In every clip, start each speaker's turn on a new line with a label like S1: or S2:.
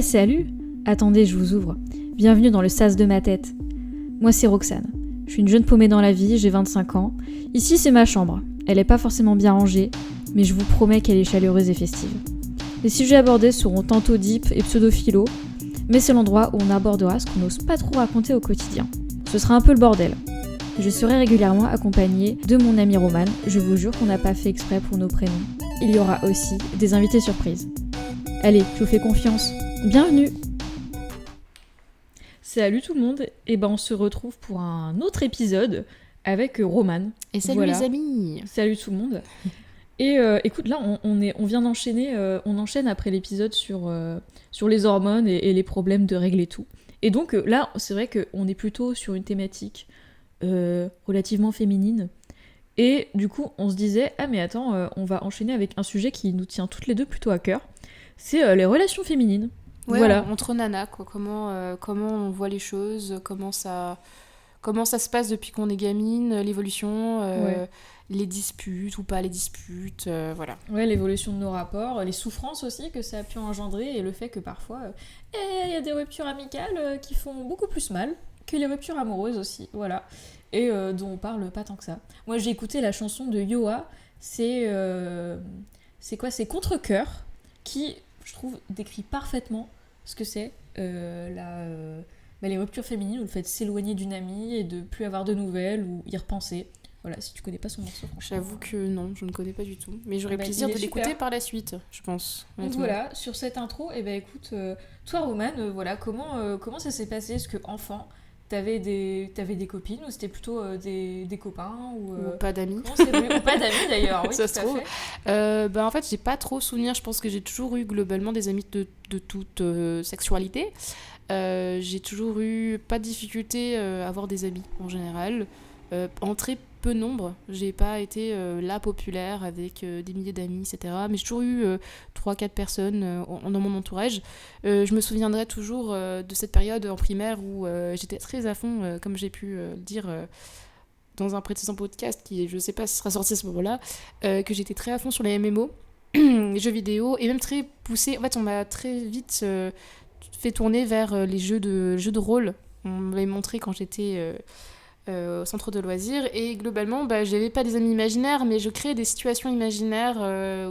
S1: Salut! Attendez, je vous ouvre. Bienvenue dans le sas de ma tête. Moi, c'est Roxane. Je suis une jeune paumée dans la vie, j'ai 25 ans. Ici, c'est ma chambre. Elle est pas forcément bien rangée, mais je vous promets qu'elle est chaleureuse et festive. Les sujets abordés seront tantôt deep et pseudo-philo, mais c'est l'endroit où on abordera ce qu'on n'ose pas trop raconter au quotidien. Ce sera un peu le bordel. Je serai régulièrement accompagnée de mon ami Roman. Je vous jure qu'on n'a pas fait exprès pour nos prénoms. Il y aura aussi des invités surprises. Allez, je vous fais confiance. Bienvenue! Salut tout le monde, et on se retrouve pour un autre épisode avec Roman.
S2: Et salut les amis!
S1: Salut tout le monde. Et écoute, là on vient d'enchaîner, on enchaîne après l'épisode sur les hormones et les problèmes de règles et tout. Et donc là, c'est vrai qu'on est plutôt sur une thématique relativement féminine. Et du coup, on se disait, ah mais attends, on va enchaîner avec un sujet qui nous tient toutes les deux plutôt à cœur. C'est les relations féminines.
S2: Ouais,
S1: voilà.
S2: Entre nanas, quoi. Comment on voit les choses, comment ça se passe depuis qu'on est gamine, l'évolution, les disputes ou pas les disputes, voilà.
S1: Ouais, l'évolution de nos rapports, les souffrances aussi que ça a pu engendrer et le fait que parfois, il y a des ruptures amicales qui font beaucoup plus mal que les ruptures amoureuses aussi, voilà. Et dont on parle pas tant que ça. Moi, j'ai écouté la chanson de Yoa, c'est quoi ? C'est Contre-Cœur, qui, je trouve, décrit parfaitement ce que c'est les ruptures féminines, ou le fait de s'éloigner d'une amie et de plus avoir de nouvelles ou y repenser. Voilà, si tu connais pas son morceau.
S2: J'avoue que non, je ne connais pas du tout. Mais j'aurais plaisir de l'écouter super par la suite, je pense.
S1: Donc voilà, sur cette intro, écoute, toi Roman, voilà, comment ça s'est passé ? Est-ce que enfant, t'avais des copines ou c'était plutôt des copains ou
S2: pas d'amis.
S1: Comment c'est venu ? Ou pas d'amis d'ailleurs, oui,
S2: ça
S1: tout
S2: se
S1: à
S2: trouve.
S1: fait.
S2: En fait, j'ai pas trop souvenir. Je pense que j'ai toujours eu globalement des amis de toute sexualité. J'ai toujours eu pas de difficulté à avoir des amis en général. En très peu nombre. J'ai pas été la populaire avec des milliers d'amis, etc. Mais j'ai toujours eu 3-4 personnes dans mon entourage. Je me souviendrai toujours de cette période en primaire où j'étais très à fond, comme j'ai pu le dire dans un précédent podcast qui, je sais pas si sera sorti à ce moment-là, que j'étais très à fond sur les MMO, les jeux vidéo, et même très poussée. En fait, on m'a très vite fait tourner vers les jeux de rôle. On m'avait montré quand j'étais au centre de loisirs, et globalement j'avais pas des amis imaginaires, mais je créais des situations imaginaires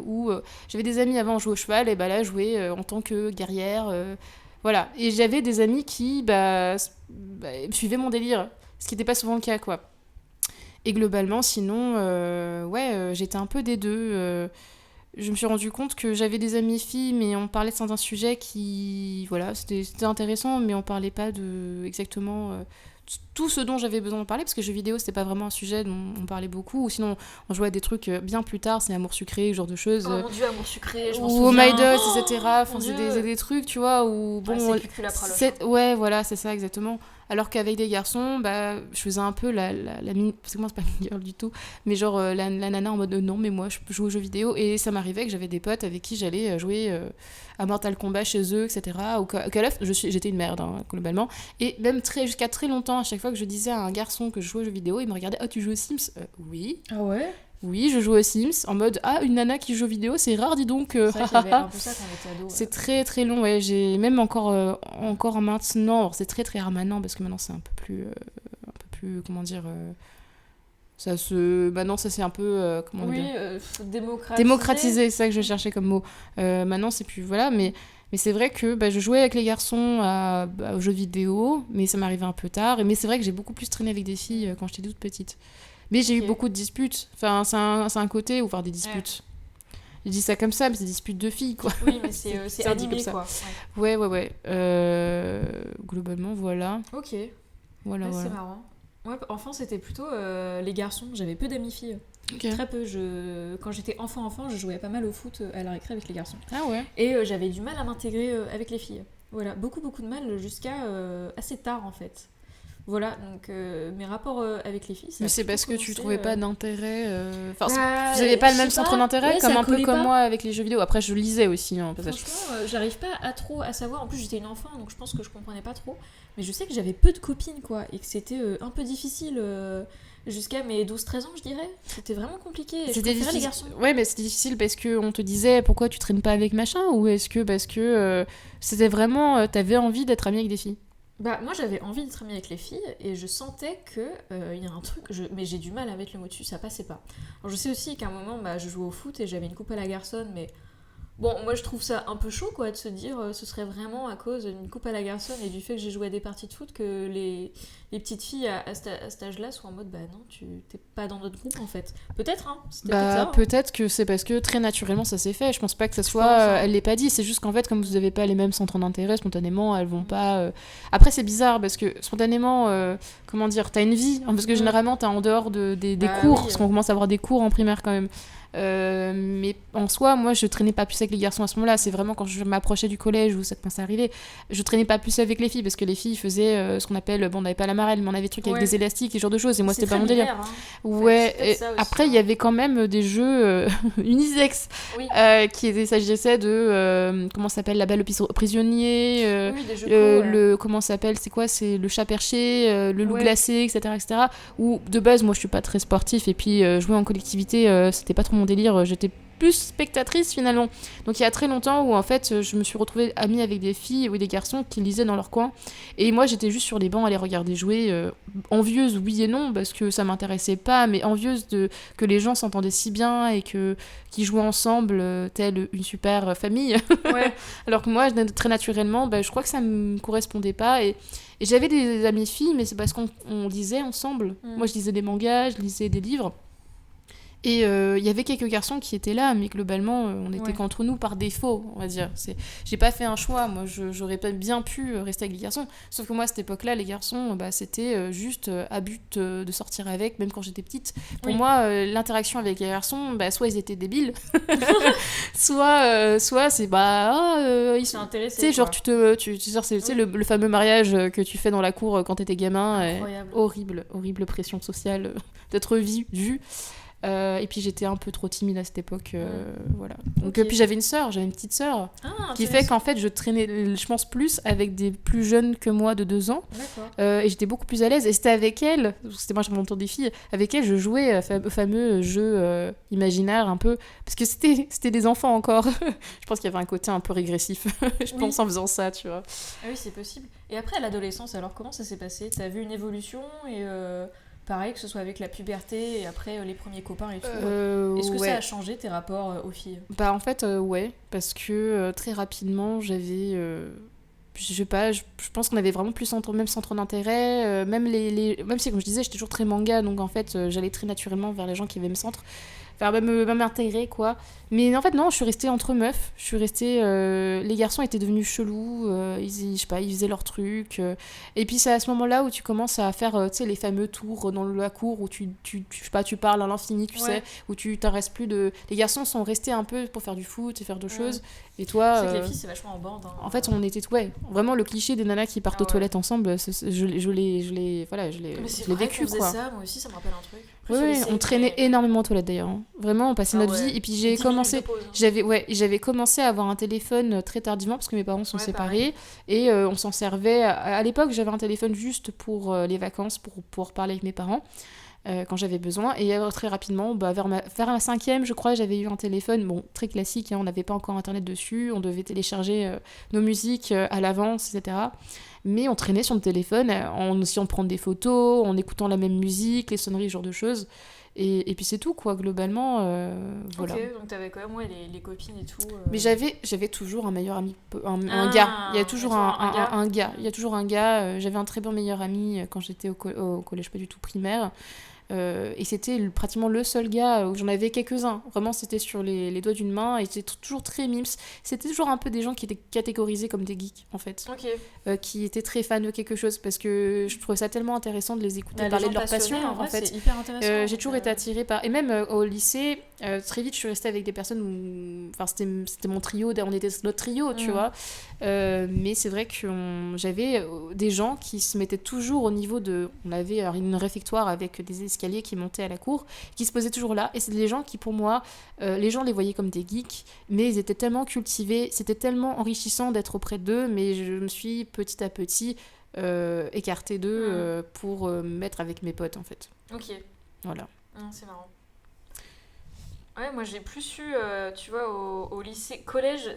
S2: où j'avais des amis avant jouer au cheval, et là je jouais en tant que guerrière, voilà, et j'avais des amis qui suivaient mon délire, ce qui n'était pas souvent le cas, quoi. Et globalement sinon j'étais un peu des deux. Je me suis rendu compte que j'avais des amis filles, mais on parlait de certains sujets qui, voilà, c'était intéressant, mais on parlait pas de exactement tout ce dont j'avais besoin de parler, parce que jeux vidéo c'était pas vraiment un sujet dont on parlait beaucoup, ou sinon on jouait à des trucs bien plus tard, c'est Amour Sucré, ce genre de choses.
S1: Oh mon dieu, Amour Sucré, je m'en
S2: souviens. Ou
S1: souviens.
S2: Oh My God, etc. Enfin, c'est des trucs, tu vois, où bon. Ouais, voilà, c'est ça exactement. Alors qu'avec des garçons, je faisais un peu la mini... Parce que moi, c'est pas une girl du tout. Mais genre, la nana en mode non, mais moi, je joue aux jeux vidéo. Et ça m'arrivait que j'avais des potes avec qui j'allais jouer à Mortal Kombat chez eux, etc. Ou Call of, j'étais une merde, hein, globalement. Et même jusqu'à très longtemps, à chaque fois que je disais à un garçon que je jouais aux jeux vidéo, il me regardait, oh, tu joues aux Sims ? Oui.
S1: Ah ouais ?
S2: Oui, je joue aux Sims, en mode, ah, une nana qui joue aux vidéos, c'est rare, dis donc.
S1: C'est vrai qu'il y avait un peu ça quand on était ado.
S2: C'est très très long, ouais. J'ai même encore maintenant, alors c'est très très rare maintenant, parce que maintenant c'est un peu plus, comment dire, maintenant ça c'est un peu, démocratisé, c'est ça que je cherchais comme mot. Maintenant c'est plus, voilà, mais c'est vrai que je jouais avec les garçons aux jeux vidéo, mais ça m'arrivait un peu tard, mais c'est vrai que j'ai beaucoup plus traîné avec des filles quand j'étais toute petite. Mais j'ai eu beaucoup de disputes. Enfin, c'est un côté, ou voir des disputes. Ouais. Je dis ça comme ça, mais c'est des disputes de filles, quoi.
S1: Oui, mais c'est animé, comme ça. Quoi.
S2: Ouais. Globalement, voilà.
S1: Ok.
S2: Voilà.
S1: C'est marrant. Moi, enfant, c'était plutôt les garçons. J'avais peu d'amis filles. Okay. Très peu. Quand j'étais enfant, je jouais pas mal au foot à la récré avec les garçons.
S2: Ah ouais.
S1: Et j'avais du mal à m'intégrer avec les filles. Voilà, beaucoup de mal jusqu'à assez tard, en fait. Voilà, donc mes rapports avec les filles...
S2: Mais c'est parce que tu trouvais pas d'intérêt... Enfin, vous n'avez pas le même centre d'intérêt, comme un peu comme moi avec les jeux vidéo. Après, je lisais aussi. Hein,
S1: franchement, j'arrive pas à savoir. En plus, j'étais une enfant, donc je pense que je comprenais pas trop. Mais je sais que j'avais peu de copines, quoi. Et que c'était un peu difficile jusqu'à mes 12-13 ans, je dirais. C'était vraiment compliqué. Je
S2: C'était
S1: préférais les
S2: difficile.
S1: garçons.
S2: Ouais, mais c'était difficile parce qu'on te disait pourquoi tu traînes pas avec machin, ou est-ce que parce que c'était vraiment t'avais envie d'être amie avec des filles?
S1: Bah, moi, j'avais envie d'être amie avec les filles et je sentais que il y a un truc, mais j'ai du mal à mettre le mot dessus, ça passait pas. Alors, je sais aussi qu'à un moment, bah, je jouais au foot et j'avais une coupe à la garçonne, mais bon, moi je trouve ça un peu chaud quoi de se dire ce serait vraiment à cause d'une coupe à la garçonne et du fait que j'ai joué à des parties de foot que les petites filles à cet âge-là soient en mode bah non, tu t'es pas dans notre groupe en fait. Peut-être, hein, c'était peut-être ça.
S2: Bah,
S1: Hein.
S2: peut-être que c'est parce que très naturellement ça s'est fait. Je pense pas que ça soit.
S1: pense, hein.
S2: Elle l'ait pas dit. C'est juste qu'en fait, comme vous avez pas les mêmes centres d'intérêt, spontanément, elles vont pas. Après, c'est bizarre parce que spontanément, comment dire, t'as une vie. Parce que généralement, t'as en dehors des
S1: Bah
S2: cours,
S1: oui.
S2: parce qu'on commence à avoir des cours en primaire quand même. Mais en soi, moi, je traînais pas plus avec les garçons à ce moment-là. C'est vraiment quand je m'approchais du collège où ça commençait à arriver. Je traînais pas plus avec les filles parce que les filles faisaient ce qu'on appelle, bon, on n'avait pas la marelle, mais on avait des trucs avec
S1: Ouais.
S2: des élastiques et ce genre de choses. Et moi,
S1: C'est
S2: c'était pas
S1: très
S2: mon délire.
S1: binaire, hein.
S2: Ouais,
S1: c'est peut-être
S2: et
S1: ça aussi,
S2: après, il
S1: hein.
S2: y avait quand même des jeux unisex
S1: Oui.
S2: s'agissait de, comment ça s'appelle, la balle au prisonnier,
S1: Oui, des jeux co, ouais.
S2: comment ça s'appelle, c'est quoi, c'est le chat perché, le loup
S1: Ouais.
S2: glacé, etc. Où, de base, moi, je suis pas très sportif, et puis jouer en collectivité, c'était pas trop mon délire, j'étais plus spectatrice finalement. Donc il y a très longtemps où en fait je me suis retrouvée amie avec des filles ou des garçons qui lisaient dans leur coin et moi j'étais juste sur les bancs à les regarder jouer, envieuse oui et non parce que ça m'intéressait pas, mais envieuse de que les gens s'entendaient si bien et que qu'ils jouaient ensemble telle une super famille.
S1: Ouais.
S2: Alors que moi très naturellement je crois que ça me correspondait pas et j'avais des amies filles, mais c'est parce qu'on lisait ensemble. Moi je lisais des mangas, je lisais des livres. Et il y avait quelques garçons qui étaient là, mais globalement, on était qu'entre nous par défaut, on va dire. J'ai pas fait un choix, moi, j'aurais pas bien pu rester avec les garçons. Sauf que moi, à cette époque-là, les garçons, c'était juste à but de sortir avec, même quand j'étais petite. Pour moi, l'interaction avec les garçons, soit ils étaient débiles, soit c'est ils sont
S1: intéressés.
S2: Tu sais, genre, c'est le fameux mariage que tu fais dans la cour quand t'étais gamin.
S1: Incroyable.
S2: Horrible pression sociale d'être vue. Et puis j'étais un peu trop timide à cette époque, voilà. Donc puis j'avais une petite sœur qui fait qu'en fait je traînais, je pense, plus avec des plus jeunes que moi de 2 ans. Et j'étais beaucoup plus à l'aise. Et c'était avec elle, c'était moi je montais des filles, avec elle je jouais au fameux jeu imaginaire un peu, parce que c'était des enfants encore. Je pense qu'il y avait un côté un peu régressif, je pense, en faisant ça, tu vois.
S1: Ah oui, c'est possible. Et après l'adolescence, alors comment ça s'est passé ? T'as vu une évolution et pareil, que ce soit avec la puberté et après les premiers copains et tout. Est-ce que ça a changé tes rapports aux filles ?
S2: En fait, ouais, parce que très rapidement, j'avais... je sais pas, je pense qu'on avait vraiment plus même centre d'intérêt, même si, comme je disais, j'étais toujours très manga, donc en fait, j'allais très naturellement vers les gens qui avaient mes centres. Enfin, même intégrer, quoi. Mais en fait, non, je suis restée entre meufs. Je suis restée... les garçons étaient devenus chelous. Je sais pas, ils faisaient leurs trucs. Et puis, c'est à ce moment-là où tu commences à faire, tu sais, les fameux tours dans la cour où je sais pas, tu parles à l'infini, tu sais, où tu t'en restes plus de... Les garçons sont restés un peu pour faire du foot et faire d'autres choses. Et toi...
S1: C'est que les filles, c'est vachement en bande. Hein.
S2: En fait, on était... Ouais, vraiment, le cliché des nanas qui partent aux toilettes ensemble, je l'ai vécu,
S1: quoi. Ça, moi aussi, ça me rappelle un truc.
S2: Oui, on traînait énormément aux toilettes d'ailleurs. Hein. Vraiment, on passait notre vie. Et puis j'avais commencé à avoir un téléphone très tardivement parce que mes parents sont séparés. Et on s'en servait. À l'époque, j'avais un téléphone juste pour les vacances, pour parler avec mes parents. Quand j'avais besoin. Et très rapidement, vers ma 5e, je crois, j'avais eu un téléphone, bon, très classique, hein, on n'avait pas encore internet dessus, on devait télécharger nos musiques à l'avance, etc. Mais on traînait sur le téléphone en essayant de prendre des photos, en écoutant la même musique, les sonneries, ce genre de choses. Et puis c'est tout, quoi, globalement. Voilà.
S1: Ok, donc t'avais quand même les copines et tout.
S2: Mais j'avais toujours un meilleur ami, un gars. Il y a toujours un gars. Il y a toujours un gars. J'avais un très bon meilleur ami quand j'étais au collège, pas du tout primaire. Et c'était pratiquement le seul gars où j'en avais quelques-uns. Vraiment, c'était sur les doigts d'une main et c'était toujours très mimes. C'était toujours un peu des gens qui étaient catégorisés comme des geeks, en fait. Qui étaient très fans de quelque chose parce que je trouvais ça tellement intéressant de les écouter parler de leur passion.
S1: En fait. C'est hyper intéressant.
S2: J'ai toujours été attirée par... Et même au lycée, très vite, je suis restée avec des personnes où... Enfin, c'était mon trio, on était notre trio, tu vois. Mais c'est vrai que j'avais des gens qui se mettaient toujours au niveau de... On avait une réfectoire avec des escaliers qui montaient à la cour, qui se posaient toujours là. Et c'est des gens qui, pour moi, les gens les voyaient comme des geeks, mais ils étaient tellement cultivés, c'était tellement enrichissant d'être auprès d'eux, mais je me suis petit à petit écartée d'eux pour me mettre avec mes potes, en fait.
S1: Ok.
S2: Voilà.
S1: C'est marrant. Ouais, moi j'ai plus eu, tu vois, au lycée, collège,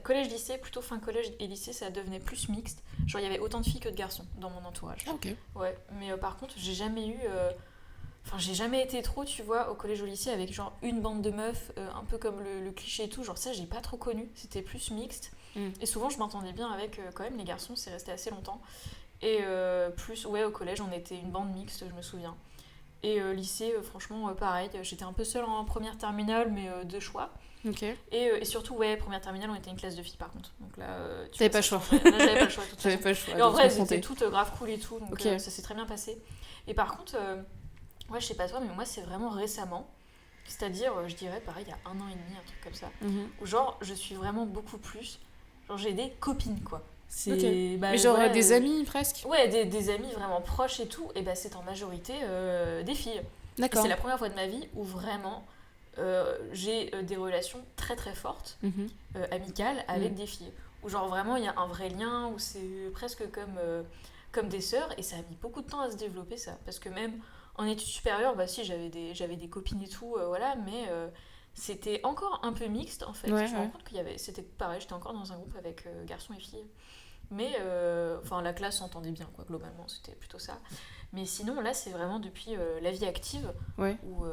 S1: collège-lycée, plutôt fin collège et lycée, ça devenait plus mixte. Genre il y avait autant de filles que de garçons dans mon entourage.
S2: Ah, ok.
S1: Ouais, mais par contre, j'ai jamais eu. Enfin, j'ai jamais été trop, tu vois, au collège, au lycée, avec genre une bande de meufs, un peu comme le cliché et tout. Genre ça, j'ai pas trop connu. C'était plus mixte. Et souvent, je m'entendais bien avec quand même les garçons, c'est resté assez longtemps. Et plus, ouais, au collège, on était une bande mixte, je me souviens. Et lycée, franchement, pareil. J'étais un peu seule en première terminale, mais de choix.
S2: Ok.
S1: Et surtout, ouais, première terminale, on était une classe de filles par contre. Donc là,
S2: T'avais pas le choix.
S1: Là, j'avais pas le choix.
S2: J'avais pas le choix.
S1: Et en vrai, elles étaient toutes grave cool et tout, donc
S2: Ok.
S1: ça s'est très bien passé. Et par contre, ouais, je sais pas toi, mais moi, c'est vraiment récemment. C'est-à-dire, je dirais, pareil, il y a 1 an et demi, un truc comme ça. Où genre, je suis vraiment beaucoup plus. Genre, j'ai des copines, quoi. C'est.
S2: Ok.
S1: Bah,
S2: Mais genre
S1: voilà,
S2: des amis presque.
S1: Ouais, des amis vraiment proches et tout. Et bah, c'est en majorité des filles. Et
S2: D'accord.
S1: c'est la première fois de ma vie où vraiment j'ai des relations très très fortes, amicales, avec des filles. Où genre vraiment il y a un vrai lien, où c'est presque comme des sœurs. Et ça a mis beaucoup de temps à se développer ça. Parce que même en études supérieures, bah si, j'avais des copines et tout, voilà, mais c'était encore un peu mixte en fait.
S2: Ouais,
S1: Je me rends compte c'était pareil, j'étais encore dans un groupe avec garçons et filles. Mais enfin, la classe s'entendait bien, quoi, globalement, c'était plutôt ça. Mais sinon, là, c'est vraiment depuis la vie active,
S2: Ouais.
S1: où,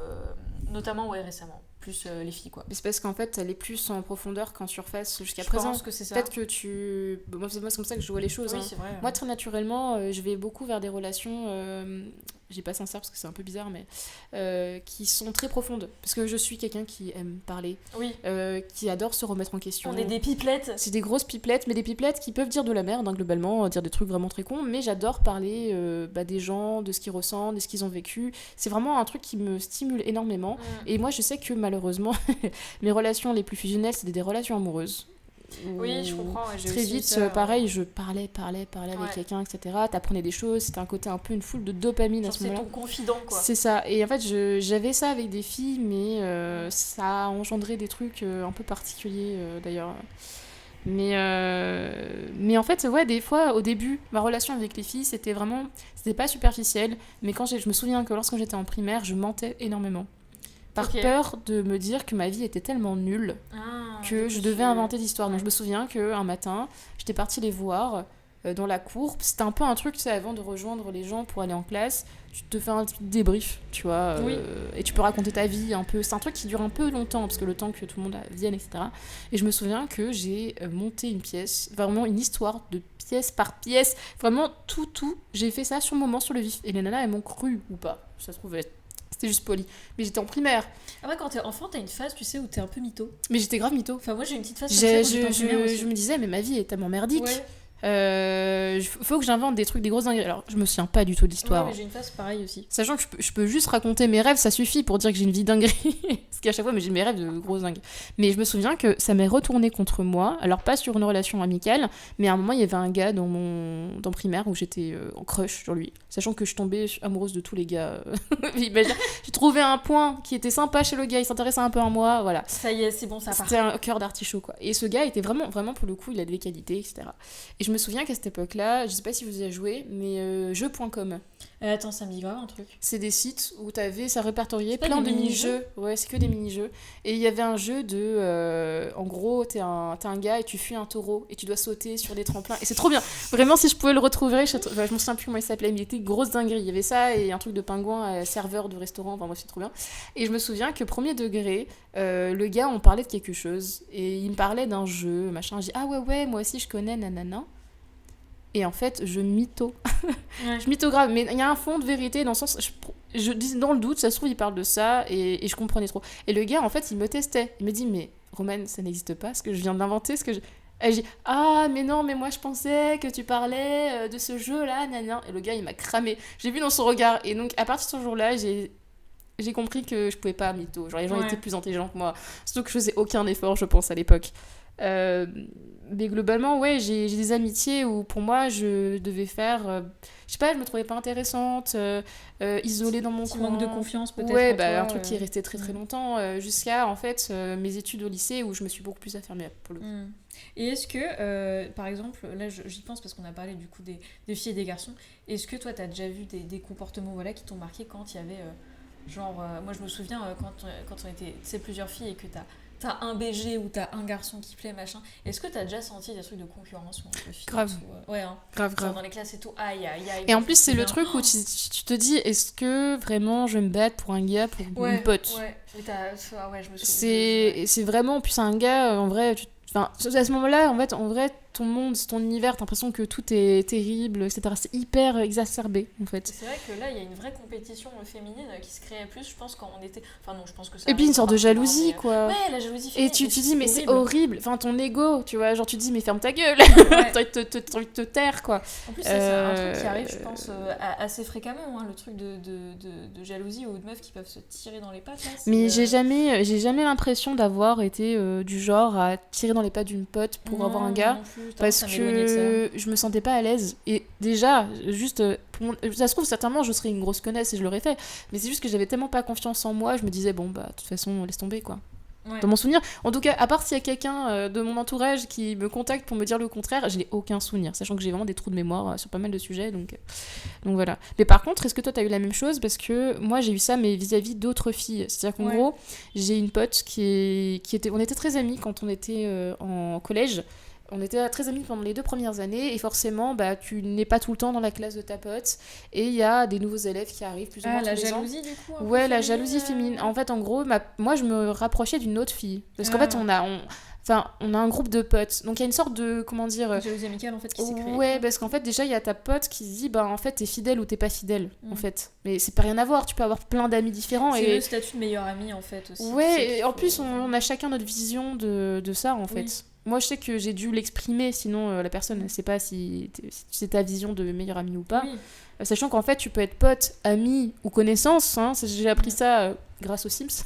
S1: notamment ouais, récemment, plus les filles, quoi.
S2: Mais c'est parce qu'en fait, elle est plus en profondeur qu'en surface jusqu'à
S1: Je
S2: présent.
S1: pense que c'est ça.
S2: Peut-être que tu. Moi, c'est comme ça que je vois les choses.
S1: Oui,
S2: hein.
S1: c'est vrai.
S2: Moi, très naturellement, je vais beaucoup vers des relations. J'ai pas sincère parce que c'est un peu bizarre, mais qui sont très profondes. Parce que je suis quelqu'un qui aime parler,
S1: Oui,
S2: qui adore se remettre en question.
S1: on est des pipelettes.
S2: C'est des grosses pipelettes, mais des pipelettes qui peuvent dire de la merde, hein, globalement, dire des trucs vraiment très cons. Mais j'adore parler des gens, de ce qu'ils ressentent, de ce qu'ils ont vécu. C'est vraiment un truc qui me stimule énormément. Et moi, je sais que malheureusement, mes relations les plus fusionnelles, c'est des relations amoureuses.
S1: Oui, je comprends. Ouais, j'ai
S2: Très
S1: aussi
S2: vite,
S1: ça,
S2: pareil, je parlais avec
S1: Ouais.
S2: quelqu'un, etc. T'apprenais des choses, c'était un côté un peu une foule de dopamine
S1: Genre,
S2: à ce
S1: c'est
S2: moment-là.
S1: ton confident, quoi.
S2: C'est ça. Et en fait, j'avais ça avec des filles, mais ça a engendré des trucs un peu particuliers d'ailleurs. Mais en fait, ouais, des fois, au début, ma relation avec les filles, c'était pas superficiel. Mais je me souviens que lorsque j'étais en primaire, je mentais énormément. Par
S1: Ok.
S2: peur de me dire que ma vie était tellement nulle que je devais inventer des histoires. Donc je me souviens qu'un matin, j'étais partie les voir dans la cour. C'était un peu un truc, tu sais, avant de rejoindre les gens pour aller en classe, tu te fais un petit débrief, tu vois,
S1: Oui.
S2: et tu peux raconter ta vie un peu. C'est un truc qui dure un peu longtemps, parce que le temps que tout le monde vienne, etc. Et je me souviens que j'ai monté une pièce, vraiment une histoire de pièce par pièce, vraiment tout. J'ai fait ça sur le moment, sur le vif. Et les nanas, elles m'ont cru ou pas. Ça se trouvait. C'était juste poli. Mais j'étais en primaire.
S1: Après, quand t'es enfant, t'as une phase, tu sais, où t'es un peu mytho.
S2: Mais j'étais grave mytho.
S1: Enfin, moi, j'ai une petite phase comme ça quand j'étais en primaire aussi.
S2: Je me disais, mais ma vie est tellement merdique.
S1: Ouais.
S2: Faut que j'invente des trucs, des grosses dingueries. Alors, je me souviens pas du tout de l'histoire.
S1: Ouais, mais j'ai une phase pareille aussi.
S2: Sachant que je peux juste raconter mes rêves, ça suffit pour dire que j'ai une vie dinguerie. Parce qu'à chaque fois, mais j'ai mes rêves de grosses dingues. Mais je me souviens que ça m'est retourné contre moi. Alors, pas sur une relation amicale, mais à un moment, il y avait un gars dans primaire où j'étais en crush sur lui. Sachant que je tombais amoureuse de tous les gars. J'ai trouvé un point qui était sympa chez le gars, il s'intéressait un peu à moi, voilà.
S1: Ça y est, c'est bon, ça part.
S2: C'était un cœur d'artichaut, quoi. Et ce gars était vraiment, pour le coup, il a des qualités, etc. Et je me souviens qu'à cette époque-là, je sais pas si vous y avez joué, mais jeux.com.
S1: Attends, ça me dit grave un truc.
S2: C'est des sites où ça répertoriait
S1: C'est pas
S2: plein
S1: des
S2: de
S1: mini-jeux
S2: mini-jeux. Ouais, c'est que des mini-jeux. Et il y avait un jeu de... en gros, t'es un gars et tu fuis un taureau et tu dois sauter sur des tremplins. Et c'est trop bien. Vraiment, si je pouvais le retrouver, je me souviens plus comment il s'appelait, mais il était grosse dinguerie. Il y avait ça et un truc de pingouin serveur de restaurant. Enfin, moi, c'est trop bien. Et je me souviens que premier degré, le gars, on parlait de quelque chose. Et il me parlait d'un jeu, machin. Je dis, ah ouais, moi aussi je connais, nanana. Et en fait, je mytho.
S1: Ouais.
S2: Je mytho grave. Mais il y a un fond de vérité dans le sens... Je dis dans le doute, ça se trouve, il parle de ça et je comprenais trop. Et le gars, en fait, il me testait. Il me dit, mais Romane, ça n'existe pas, ce que je viens d'inventer, Et je dis, ah, mais non, mais moi, je pensais que tu parlais de ce jeu-là, nanana. Et le gars, il m'a cramé. J'ai vu dans son regard. Et donc, à partir de ce jour-là, j'ai compris que je pouvais pas mytho. Genre, les gens étaient plus intelligents que moi. Surtout que je faisais aucun effort, je pense, à l'époque. Euh, mais globalement, ouais, j'ai des amitiés où pour moi, je devais faire. Je sais pas, je me trouvais pas intéressante, isolée dans mon
S1: Petit
S2: coin.
S1: manque de confiance peut-être
S2: Ouais,
S1: en
S2: bah, un
S1: toi.
S2: truc qui est resté très très longtemps, jusqu'à en fait mes études au lycée où je me suis beaucoup plus affirmée pour le coup.
S1: Et est-ce que, par exemple, là j'y pense parce qu'on a parlé du coup des filles et des garçons, est-ce que toi t'as déjà vu des comportements voilà, qui t'ont marqué quand il y avait, moi je me souviens quand on était, tu sais, plusieurs filles et que t'as un BG ou t'as un garçon qui plaît, machin, est-ce que t'as déjà senti des trucs de concurrence ou entre filles
S2: Grave.
S1: ouais, hein,
S2: Grave,
S1: genre
S2: grave.
S1: dans les classes et tout, aïe aïe aïe.
S2: Et
S1: moi,
S2: en
S1: je me
S2: plus, c'est le
S1: souviens.
S2: truc où tu te dis, est-ce que vraiment je vais me battre pour un gars, pour une pote?
S1: Ouais, mais ouais, je me souviens.
S2: C'est vraiment, en plus, un gars, en vrai, enfin, à ce moment-là, en vrai, ton monde, ton univers, t'as l'impression que tout est terrible, etc. C'est hyper exacerbé, en fait.
S1: C'est vrai que là, il y a une vraie compétition féminine qui se créait plus, je pense, quand on était. Enfin, non, je pense que ça.
S2: Et puis une
S1: arrive
S2: sorte de
S1: partout, hein,
S2: jalousie,
S1: mais,
S2: quoi.
S1: ouais, la jalousie
S2: Et
S1: féminine.
S2: tu te dis, mais c'est horrible. Enfin, ton ego, tu vois, genre tu te dis, mais ferme ta gueule.
S1: Ouais.
S2: T'as envie de te taire, quoi.
S1: En plus, ça, c'est un truc qui arrive, je pense, assez fréquemment, hein, le truc de jalousie ou de meufs qui peuvent se tirer dans les pattes. Là,
S2: Mais j'ai jamais l'impression d'avoir été du genre à tirer dans les pattes d'une pote pour avoir un gars.
S1: Non plus,
S2: Parce que je me sentais pas à l'aise. Et déjà, juste, ça se trouve, certainement, je serais une grosse connasse et je l'aurais fait. Mais c'est juste que j'avais tellement pas confiance en moi, je me disais, bon, bah, de toute façon, laisse tomber, quoi.
S1: Ouais.
S2: Dans mon souvenir, en tout cas, à part s'il y a quelqu'un de mon entourage qui me contacte pour me dire le contraire, je n'ai aucun souvenir, sachant que j'ai vraiment des trous de mémoire sur pas mal de sujets, donc voilà. Mais par contre, est-ce que toi t'as eu la même chose? Parce que moi j'ai eu ça, mais vis-à-vis d'autres filles. C'est-à-dire qu'en gros, j'ai une pote qui était, on était très amis quand on était en collège. On était très amis pendant les 2 premières années et forcément, bah, tu n'es pas tout le temps dans la classe de ta pote et il y a des nouveaux élèves qui arrivent plus ou moins tous les ans.
S1: La jalousie du coup.
S2: Ouais, la jalousie féminine. En fait, en gros, moi je me rapprochais d'une autre fille parce qu'en fait on a un groupe de potes. Donc il y a une sorte de, comment dire...
S1: Une jalousie amicale en fait qui s'est créée.
S2: Ouais, parce qu'en fait déjà il y a ta pote qui se dit, bah en fait t'es fidèle ou t'es pas fidèle, en fait. Mais c'est pas rien à voir, tu peux avoir plein d'amis différents.
S1: C'est le statut de meilleur ami en fait aussi.
S2: Ouais, et en plus on a chacun notre vision de ça en fait. Moi je sais que j'ai dû l'exprimer, sinon la personne ne sait pas si c'est ta vision de meilleur ami ou pas.
S1: Oui.
S2: Sachant qu'en fait tu peux être pote, ami ou connaissance, hein, j'ai appris ça grâce aux Sims.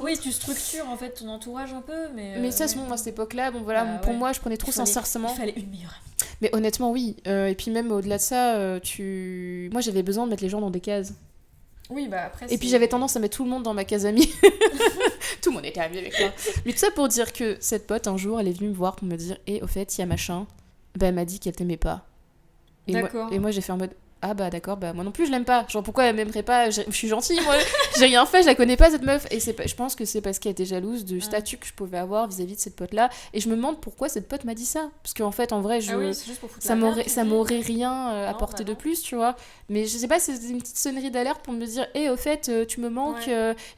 S1: Oui, tu structures en fait ton entourage un peu, mais
S2: ça, à cette époque-là, bon voilà, pour moi, je prenais trop sincèrement.
S1: Il fallait une meilleure amie.
S2: Mais honnêtement, oui. Et puis même au-delà de ça, moi j'avais besoin de mettre les gens dans des cases.
S1: Oui, bah après.
S2: Et puis j'avais tendance à mettre tout le monde dans ma case amie. Tout le monde était ami avec moi. Mais tout ça pour dire que cette pote, un jour, elle est venue me voir pour me dire, au fait, il y a machin. Bah, elle m'a dit qu'elle t'aimait pas. Et moi j'ai fait en mode, ah bah d'accord, bah moi non plus je l'aime pas. Genre pourquoi elle m'aimerait pas? Je suis gentille, moi j'ai rien fait, je la connais pas cette meuf. Et je pense que c'est parce qu'elle était jalouse du statut que je pouvais avoir vis-à-vis de cette pote là. Et je me demande pourquoi cette pote m'a dit ça. Parce qu'en fait en vrai, ça m'aurait rien apporté de plus, tu vois. Mais je sais pas, c'est une petite sonnerie d'alerte pour me dire, au fait, tu me manques,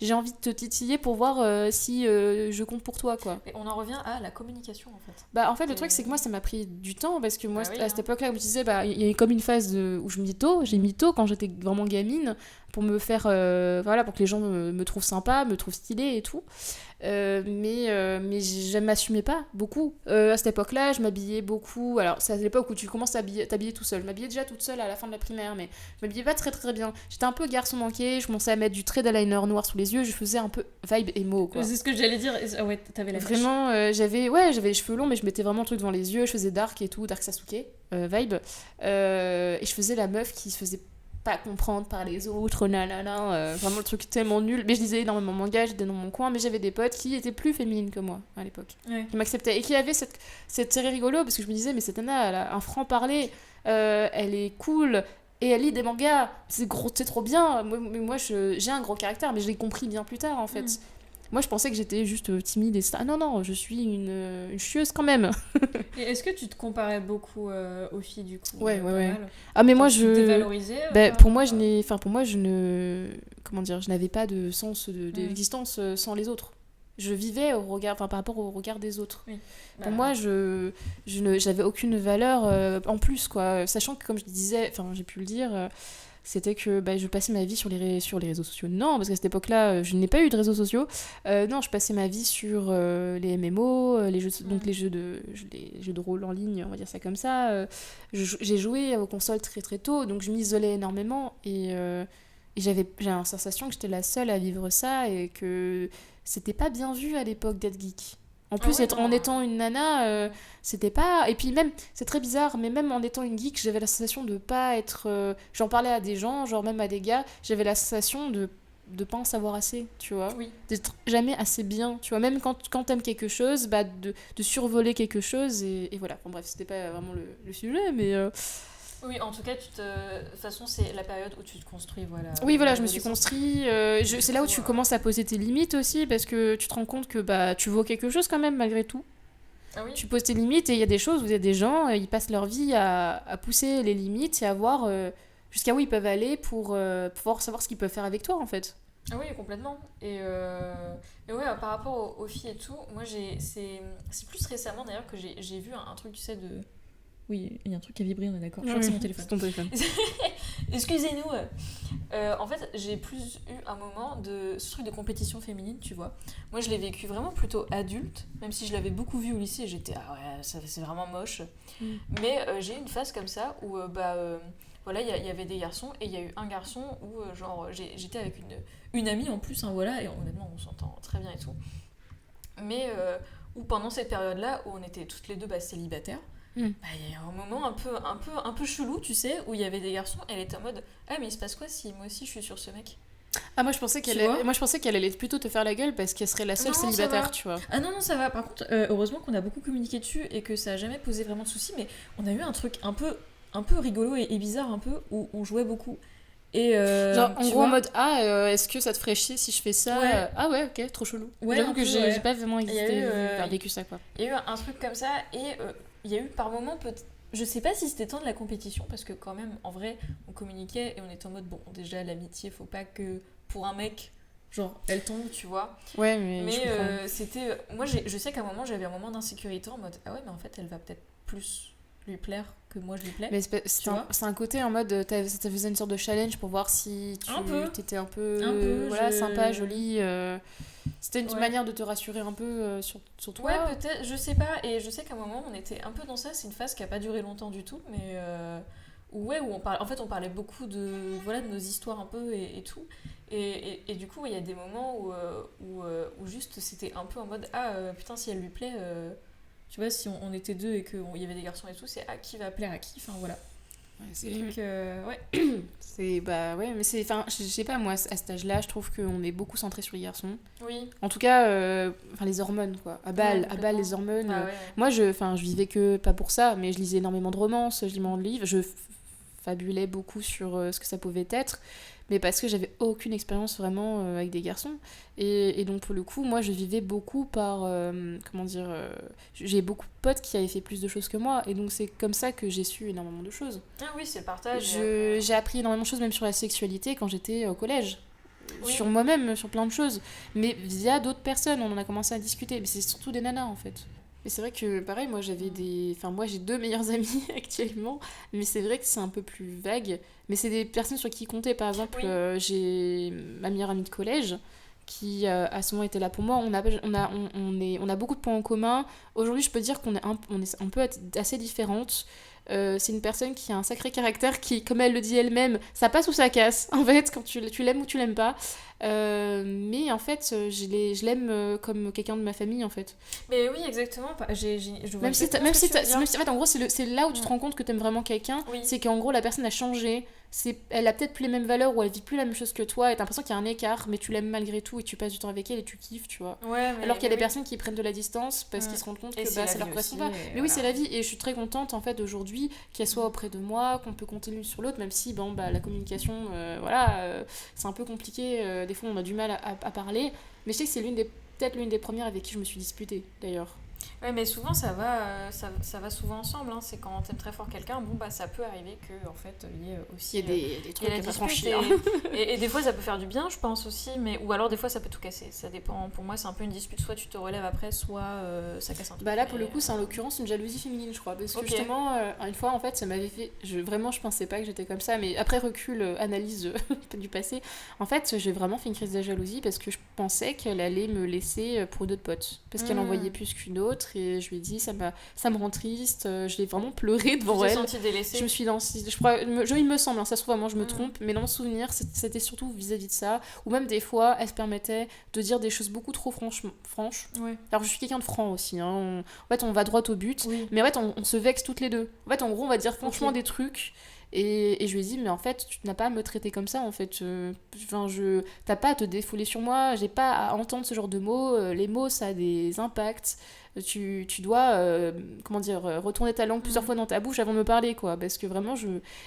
S2: j'ai envie de te titiller pour voir si je compte pour toi, quoi.
S1: Et on en revient à la communication en fait.
S2: Bah en fait le truc c'est que moi ça m'a pris du temps parce que moi à cette époque là où je disais il y a comme une phase où je j'ai mytho quand j'étais vraiment gamine pour me faire pour que les gens me trouvent sympa, me trouvent stylée et tout, mais je m'assumais pas beaucoup à cette époque là. Je m'habillais beaucoup, alors c'est à l'époque où tu commences à t'habiller tout seul. Je m'habillais déjà toute seule à la fin de la primaire, mais je m'habillais pas très très bien. J'étais un peu garçon manqué, je commençais à mettre du trait d'eyeliner noir sous les yeux, je faisais un peu vibe emo, quoi.
S1: C'est ce que j'allais dire. Ouais, t'avais la
S2: vraiment j'avais les cheveux longs, mais je mettais vraiment le truc devant les yeux, je faisais dark et tout, dark Sasuke vibe, et je faisais la meuf qui se faisait pas comprendre par les autres, vraiment le truc tellement nul. Mais je lisais énormément de manga, j'étais dans mon coin, mais j'avais des potes qui étaient plus féminines que moi à l'époque, qui m'acceptaient et qui avaient cette série rigolo, parce que je me disais mais cette nana elle a un franc-parler, elle est cool et elle lit des mangas, c'est trop bien. Moi j'ai un gros caractère, mais je l'ai compris bien plus tard en fait. Moi, je pensais que j'étais juste timide et ça. Ah non, je suis une chieuse quand même.
S1: Et est-ce que tu te comparais beaucoup aux filles du coup?
S2: Ouais. Ah mais moi
S1: tu te dévalorisais
S2: pour moi, je n'avais pas de sens d'existence sans les autres. Je vivais par rapport au regard des autres. Oui. Pour moi, j'avais aucune valeur en plus, quoi. Sachant que, comme je disais, j'ai pu le dire, c'était que je passais ma vie sur les réseaux sociaux. Non, parce qu'à cette époque-là, je n'ai pas eu de réseaux sociaux. Non, je passais ma vie sur les MMO, donc les jeux de rôle en ligne, on va dire ça comme ça. J'ai joué aux consoles très très tôt, donc je m'isolais énormément et j'ai la sensation que j'étais la seule à vivre ça et que c'était pas bien vu à l'époque d'être geek. En plus,
S1: ouais,
S2: en
S1: non.
S2: étant une nana, c'était pas... Et puis même, c'est très bizarre, mais même en étant une geek, j'avais la sensation de pas être... J'en parlais à des gens, genre même à des gars, j'avais la sensation de pas en savoir assez, tu vois.
S1: Oui.
S2: D'être jamais assez bien, tu vois. Même quand t'aimes quelque chose, bah, de survoler quelque chose, et voilà. Bon, bref, c'était pas vraiment le sujet, mais...
S1: Oui, en tout cas, de toute façon, c'est la période où tu te construis, voilà.
S2: Oui, voilà, je me suis
S1: l'adolescence.
S2: construit. C'est là où tu commences à poser tes limites aussi, parce que tu te rends compte que bah, tu vaux quelque chose quand même, malgré tout.
S1: Ah oui.
S2: Tu poses tes limites et il y a des choses où il y a des gens, ils passent leur vie à pousser les limites et à voir jusqu'à où ils peuvent aller pour pouvoir savoir ce qu'ils peuvent faire avec toi, en fait.
S1: Ah oui, complètement. Et ouais, par rapport aux filles et tout, moi, c'est plus récemment d'ailleurs que j'ai vu un truc, tu sais, de. Oui, il y a un truc qui a vibré, on est d'accord. Je crois que c'est mon téléphone.
S2: C'est ton téléphone.
S1: Excusez-nous. En fait, j'ai plus eu un moment de ce truc de compétition féminine, tu vois. Moi, je l'ai vécu vraiment plutôt adulte, même si je l'avais beaucoup vu au lycée. J'étais, ah ouais, c'est vraiment moche. Mais j'ai eu une phase comme ça où, voilà, il y avait des garçons et il y a eu un garçon où, genre, j'étais avec une amie en plus, hein, voilà, et honnêtement, on s'entend très bien et tout. Mais où pendant cette période-là, où on était toutes les deux célibataires, bah, il y a eu un moment un peu chelou, tu sais, où il y avait des garçons, elle était en mode ah, mais il se passe quoi si moi aussi je suis sur ce mec?
S2: Ah, moi je pensais
S1: Tu vois
S2: moi je pensais qu'elle allait plutôt te faire la gueule parce qu'elle serait la seule
S1: Non, ça va.
S2: célibataire, tu vois.
S1: Ah non, non, ça va. Par contre, heureusement qu'on a beaucoup communiqué dessus et que ça a jamais posé vraiment de soucis, mais on a eu un truc un peu rigolo et bizarre, un peu, où on jouait beaucoup. Et
S2: Genre en
S1: tu
S2: gros en
S1: vois,
S2: mode est-ce que ça te ferait chier si je fais ça?
S1: Ouais.
S2: Ah ouais, ok, trop chelou.
S1: Ouais,
S2: J'avoue
S1: un
S2: que
S1: peu,
S2: j'ai
S1: ouais.
S2: j'ai pas vraiment
S1: Il y a
S2: existé,
S1: eu,
S2: vécu ça, quoi.
S1: il y a eu un truc comme ça et il y a eu par moments je sais pas si c'était tant de la compétition parce que quand même en vrai on communiquait et on était en mode bon déjà l'amitié faut pas que pour un mec genre elle tombe tu vois
S2: Ouais, mais je
S1: mais
S2: comprends.
S1: c'était moi je sais qu'à un moment j'avais un moment d'insécurité en mode ah ouais mais en fait elle va peut-être plus lui plaire que moi je lui plais
S2: Mais c'est
S1: vois
S2: c'est un côté en mode, ça faisait une sorte de challenge pour voir si
S1: un peu
S2: t'étais un peu,
S1: un peu
S2: voilà, sympa, jolie. C'était une
S1: Ouais.
S2: manière de te rassurer un peu sur toi.
S1: Ouais, peut-être, je sais pas. Et je sais qu'à un moment, on était un peu dans ça. C'est une phase qui a pas duré longtemps du tout, mais ouais, où on parlait, en fait, on parlait beaucoup voilà, de nos histoires un peu et tout. Et du coup, il y a des moments où juste c'était un peu en mode ah putain, si elle lui plaît, tu vois, si on était deux et qu'il y avait des garçons et tout, c'est ah, qui va plaire à qui, enfin voilà.
S2: Ouais, c'est...
S1: Donc, ouais.
S2: Bah ouais, mais c'est... Enfin, je sais pas, moi, à cet âge-là, je trouve qu'on est beaucoup centré sur les garçons.
S1: Oui.
S2: En tout cas, enfin, les hormones, quoi.
S1: Ouais,
S2: À balle,
S1: complètement.
S2: les hormones.
S1: Ah ouais, ouais.
S2: Moi, je vivais que, pas pour ça, mais je lisais énormément de romances, je lisais énormément de livres, fabulais beaucoup sur ce que ça pouvait être, mais parce que j'avais aucune expérience vraiment avec des garçons. Et donc, pour le coup, moi, je vivais beaucoup par... comment dire j'ai beaucoup de potes qui avaient fait plus de choses que moi, et donc c'est comme ça que j'ai su énormément de choses.
S1: Ah oui, c'est le partage.
S2: J'ai appris énormément de choses, même sur la sexualité, quand j'étais au collège.
S1: Oui.
S2: Sur moi-même, sur plein de choses. Mais via d'autres personnes, on en a commencé à discuter. Mais c'est surtout des nanas, en fait. Et c'est vrai que, pareil, moi, moi, j'ai 2 meilleures amies actuellement. Mais c'est vrai que c'est un peu plus vague. Mais c'est des personnes sur qui compter. Par exemple,
S1: Oui.
S2: j'ai ma meilleure amie de collège qui, à ce moment, était là pour moi. On a beaucoup de points en commun. Aujourd'hui, je peux dire on peut être assez différentes. C'est une personne qui a un sacré caractère qui, comme elle le dit elle-même, ça passe ou ça casse, en fait, quand tu l'aimes ou tu l'aimes pas. Mais en fait, je l'aime comme quelqu'un de ma famille, en fait.
S1: Mais oui, exactement. Je vois
S2: Même si,
S1: exactement ce que tu veux dire.
S2: en fait, en gros, c'est là où tu te rends compte que t'aimes vraiment quelqu'un,
S1: Oui.
S2: c'est qu'en gros, la personne a changé. Elle a peut-être plus les mêmes valeurs ou elle vit plus la même chose que toi et t'as l'impression qu'il y a un écart, mais tu l'aimes malgré tout et tu passes du temps avec elle et tu kiffes, tu vois.
S1: Ouais,
S2: Alors qu'il y a des
S1: oui.
S2: personnes qui prennent de la distance parce qu'ils se rendent compte
S1: Et
S2: que
S1: c'est la
S2: ça leur
S1: vie
S2: correspond
S1: aussi,
S2: pas.
S1: et
S2: Mais oui,
S1: voilà.
S2: c'est la vie et je suis très contente en fait aujourd'hui qu'elle soit auprès de moi, qu'on peut compter l'une sur l'autre, même si bon, bah, la communication, c'est un peu compliqué. Des fois, on a du mal à parler. Mais je sais que c'est peut-être l'une des premières avec qui je me suis disputée d'ailleurs.
S1: Ouais, mais souvent ça va souvent ensemble. Hein. C'est quand t'aimes très fort quelqu'un, bon bah ça peut arriver que en fait il y ait aussi
S2: Il y a des
S1: il y
S2: trucs
S1: a la
S2: à pas
S1: dispute
S2: franchir.
S1: et des fois ça peut faire du bien, je pense aussi, mais ou alors des fois ça peut tout casser. Ça dépend. Pour moi c'est un peu une dispute, soit tu te relèves après, soit ça casse un truc.
S2: Bah là pour
S1: Et,
S2: le coup c'est en l'occurrence une jalousie féminine je crois parce que
S1: Ok.
S2: justement une fois en fait ça m'avait fait vraiment je pensais pas que j'étais comme ça mais après recul analyse du passé en fait j'ai vraiment fait une crise de jalousie parce que je pensais qu'elle allait me laisser pour une autre pote parce qu'elle en voyait plus qu'une l'autre et je lui ai dit ça me rend triste, je l'ai vraiment pleuré devant elle.
S1: Tu t'es sentie délaissée.
S2: Je me suis lancée, il me semble, hein, ça se trouve vraiment je me trompe, mais dans mon souvenir c'était surtout vis-à-vis de ça, ou même des fois elle se permettait de dire des choses beaucoup trop franches.
S1: Ouais.
S2: Alors je suis quelqu'un de franc aussi, hein. En fait on va droit au but, mais en fait on se vexe toutes les deux. En fait en gros on va dire franchement des trucs. Et je lui ai dit, mais en fait, tu n'as pas à me traiter comme ça, en fait. T'as pas à te défouler sur moi, j'ai pas à entendre ce genre de mots. Les mots, ça a des impacts. Tu dois, retourner ta langue plusieurs fois dans ta bouche avant de me parler, quoi. Parce que vraiment,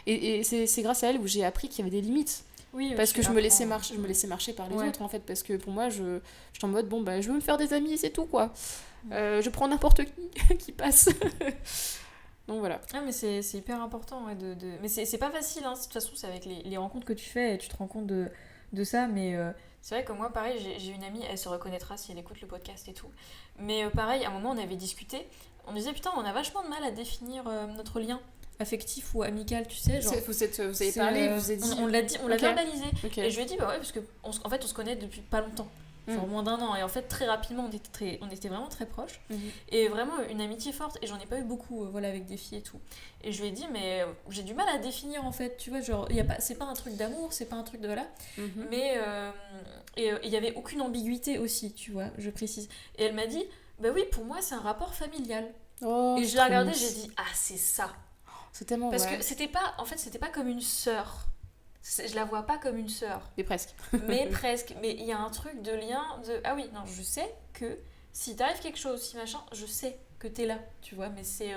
S2: Et c'est grâce à elle où j'ai appris qu'il y avait des limites.
S1: Oui,
S2: parce que je me laissais marcher par les autres, en fait. Parce que pour moi, j'étais en mode, bon, bah, je veux me faire des amis, c'est tout, quoi. Je prends n'importe qui passe. Donc voilà.
S1: Ah, mais c'est hyper important, ouais, mais c'est pas facile, hein. De toute façon, c'est avec les rencontres que tu fais et tu te rends compte de ça, mais c'est vrai que moi, pareil, j'ai une amie, elle se reconnaîtra si elle écoute le podcast et tout, mais pareil, à un moment, on avait discuté, on disait, putain, on a vachement de mal à définir notre lien affectif ou amical, tu sais, genre...
S2: Vous avez parlé, vous avez dit...
S1: On l'a dit, on l'a verbalisé,
S2: Okay.
S1: Et je lui ai dit, bah ouais, parce qu'en fait, on se connaît depuis pas longtemps. Genre moins d'1 an, et en fait très rapidement on était vraiment très proches, et vraiment une amitié forte, et j'en ai pas eu beaucoup avec des filles et tout, et je lui ai dit mais j'ai du mal à définir en fait, tu vois, genre c'est pas un truc d'amour, c'est pas un truc de voilà, mais il y avait aucune ambiguïté aussi, tu vois, je précise, et elle m'a dit bah oui, pour moi c'est un rapport familial. Et je l'ai regardé, j'ai dit ah c'est ça,
S2: c'est tellement
S1: parce que c'était pas comme une sœur. Je la vois pas comme une sœur.
S2: Mais presque.
S1: Mais il y a un truc de lien de... Ah oui, non, je sais que si t'arrive quelque chose, si machin, je sais que t'es là, tu vois. Mais c'est...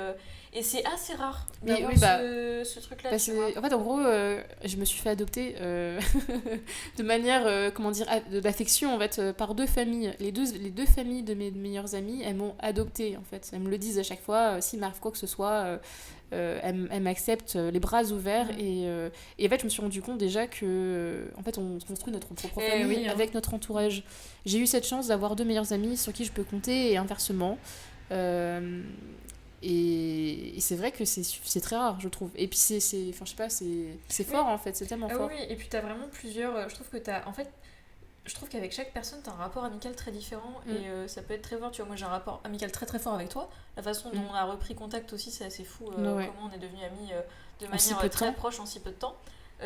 S1: Et c'est assez rare d'avoir ce truc-là, tu vois.
S2: En fait, en gros, je me suis fait adopter de manière, d'affection, en fait, par deux familles. Les deux familles de mes meilleures amies, elles m'ont adoptée, en fait. Elles me le disent à chaque fois, s'il m'arrive quoi que ce soit... elle m'accepte les bras ouverts et en fait je me suis rendu compte déjà que en fait on construit notre propre famille avec notre entourage. J'ai eu cette chance d'avoir deux meilleures amies sur qui je peux compter et inversement et c'est vrai que c'est très rare, je trouve, et puis c'est fort en fait, c'est tellement fort.
S1: Oui, et puis t'as vraiment plusieurs, je trouve qu'avec chaque personne, t'as un rapport amical très différent et ça peut être très fort. Tu vois, moi j'ai un rapport amical très très fort avec toi. La façon dont on a repris contact aussi, c'est assez fou. Comment on est devenus amis de manière très proche en si peu de temps.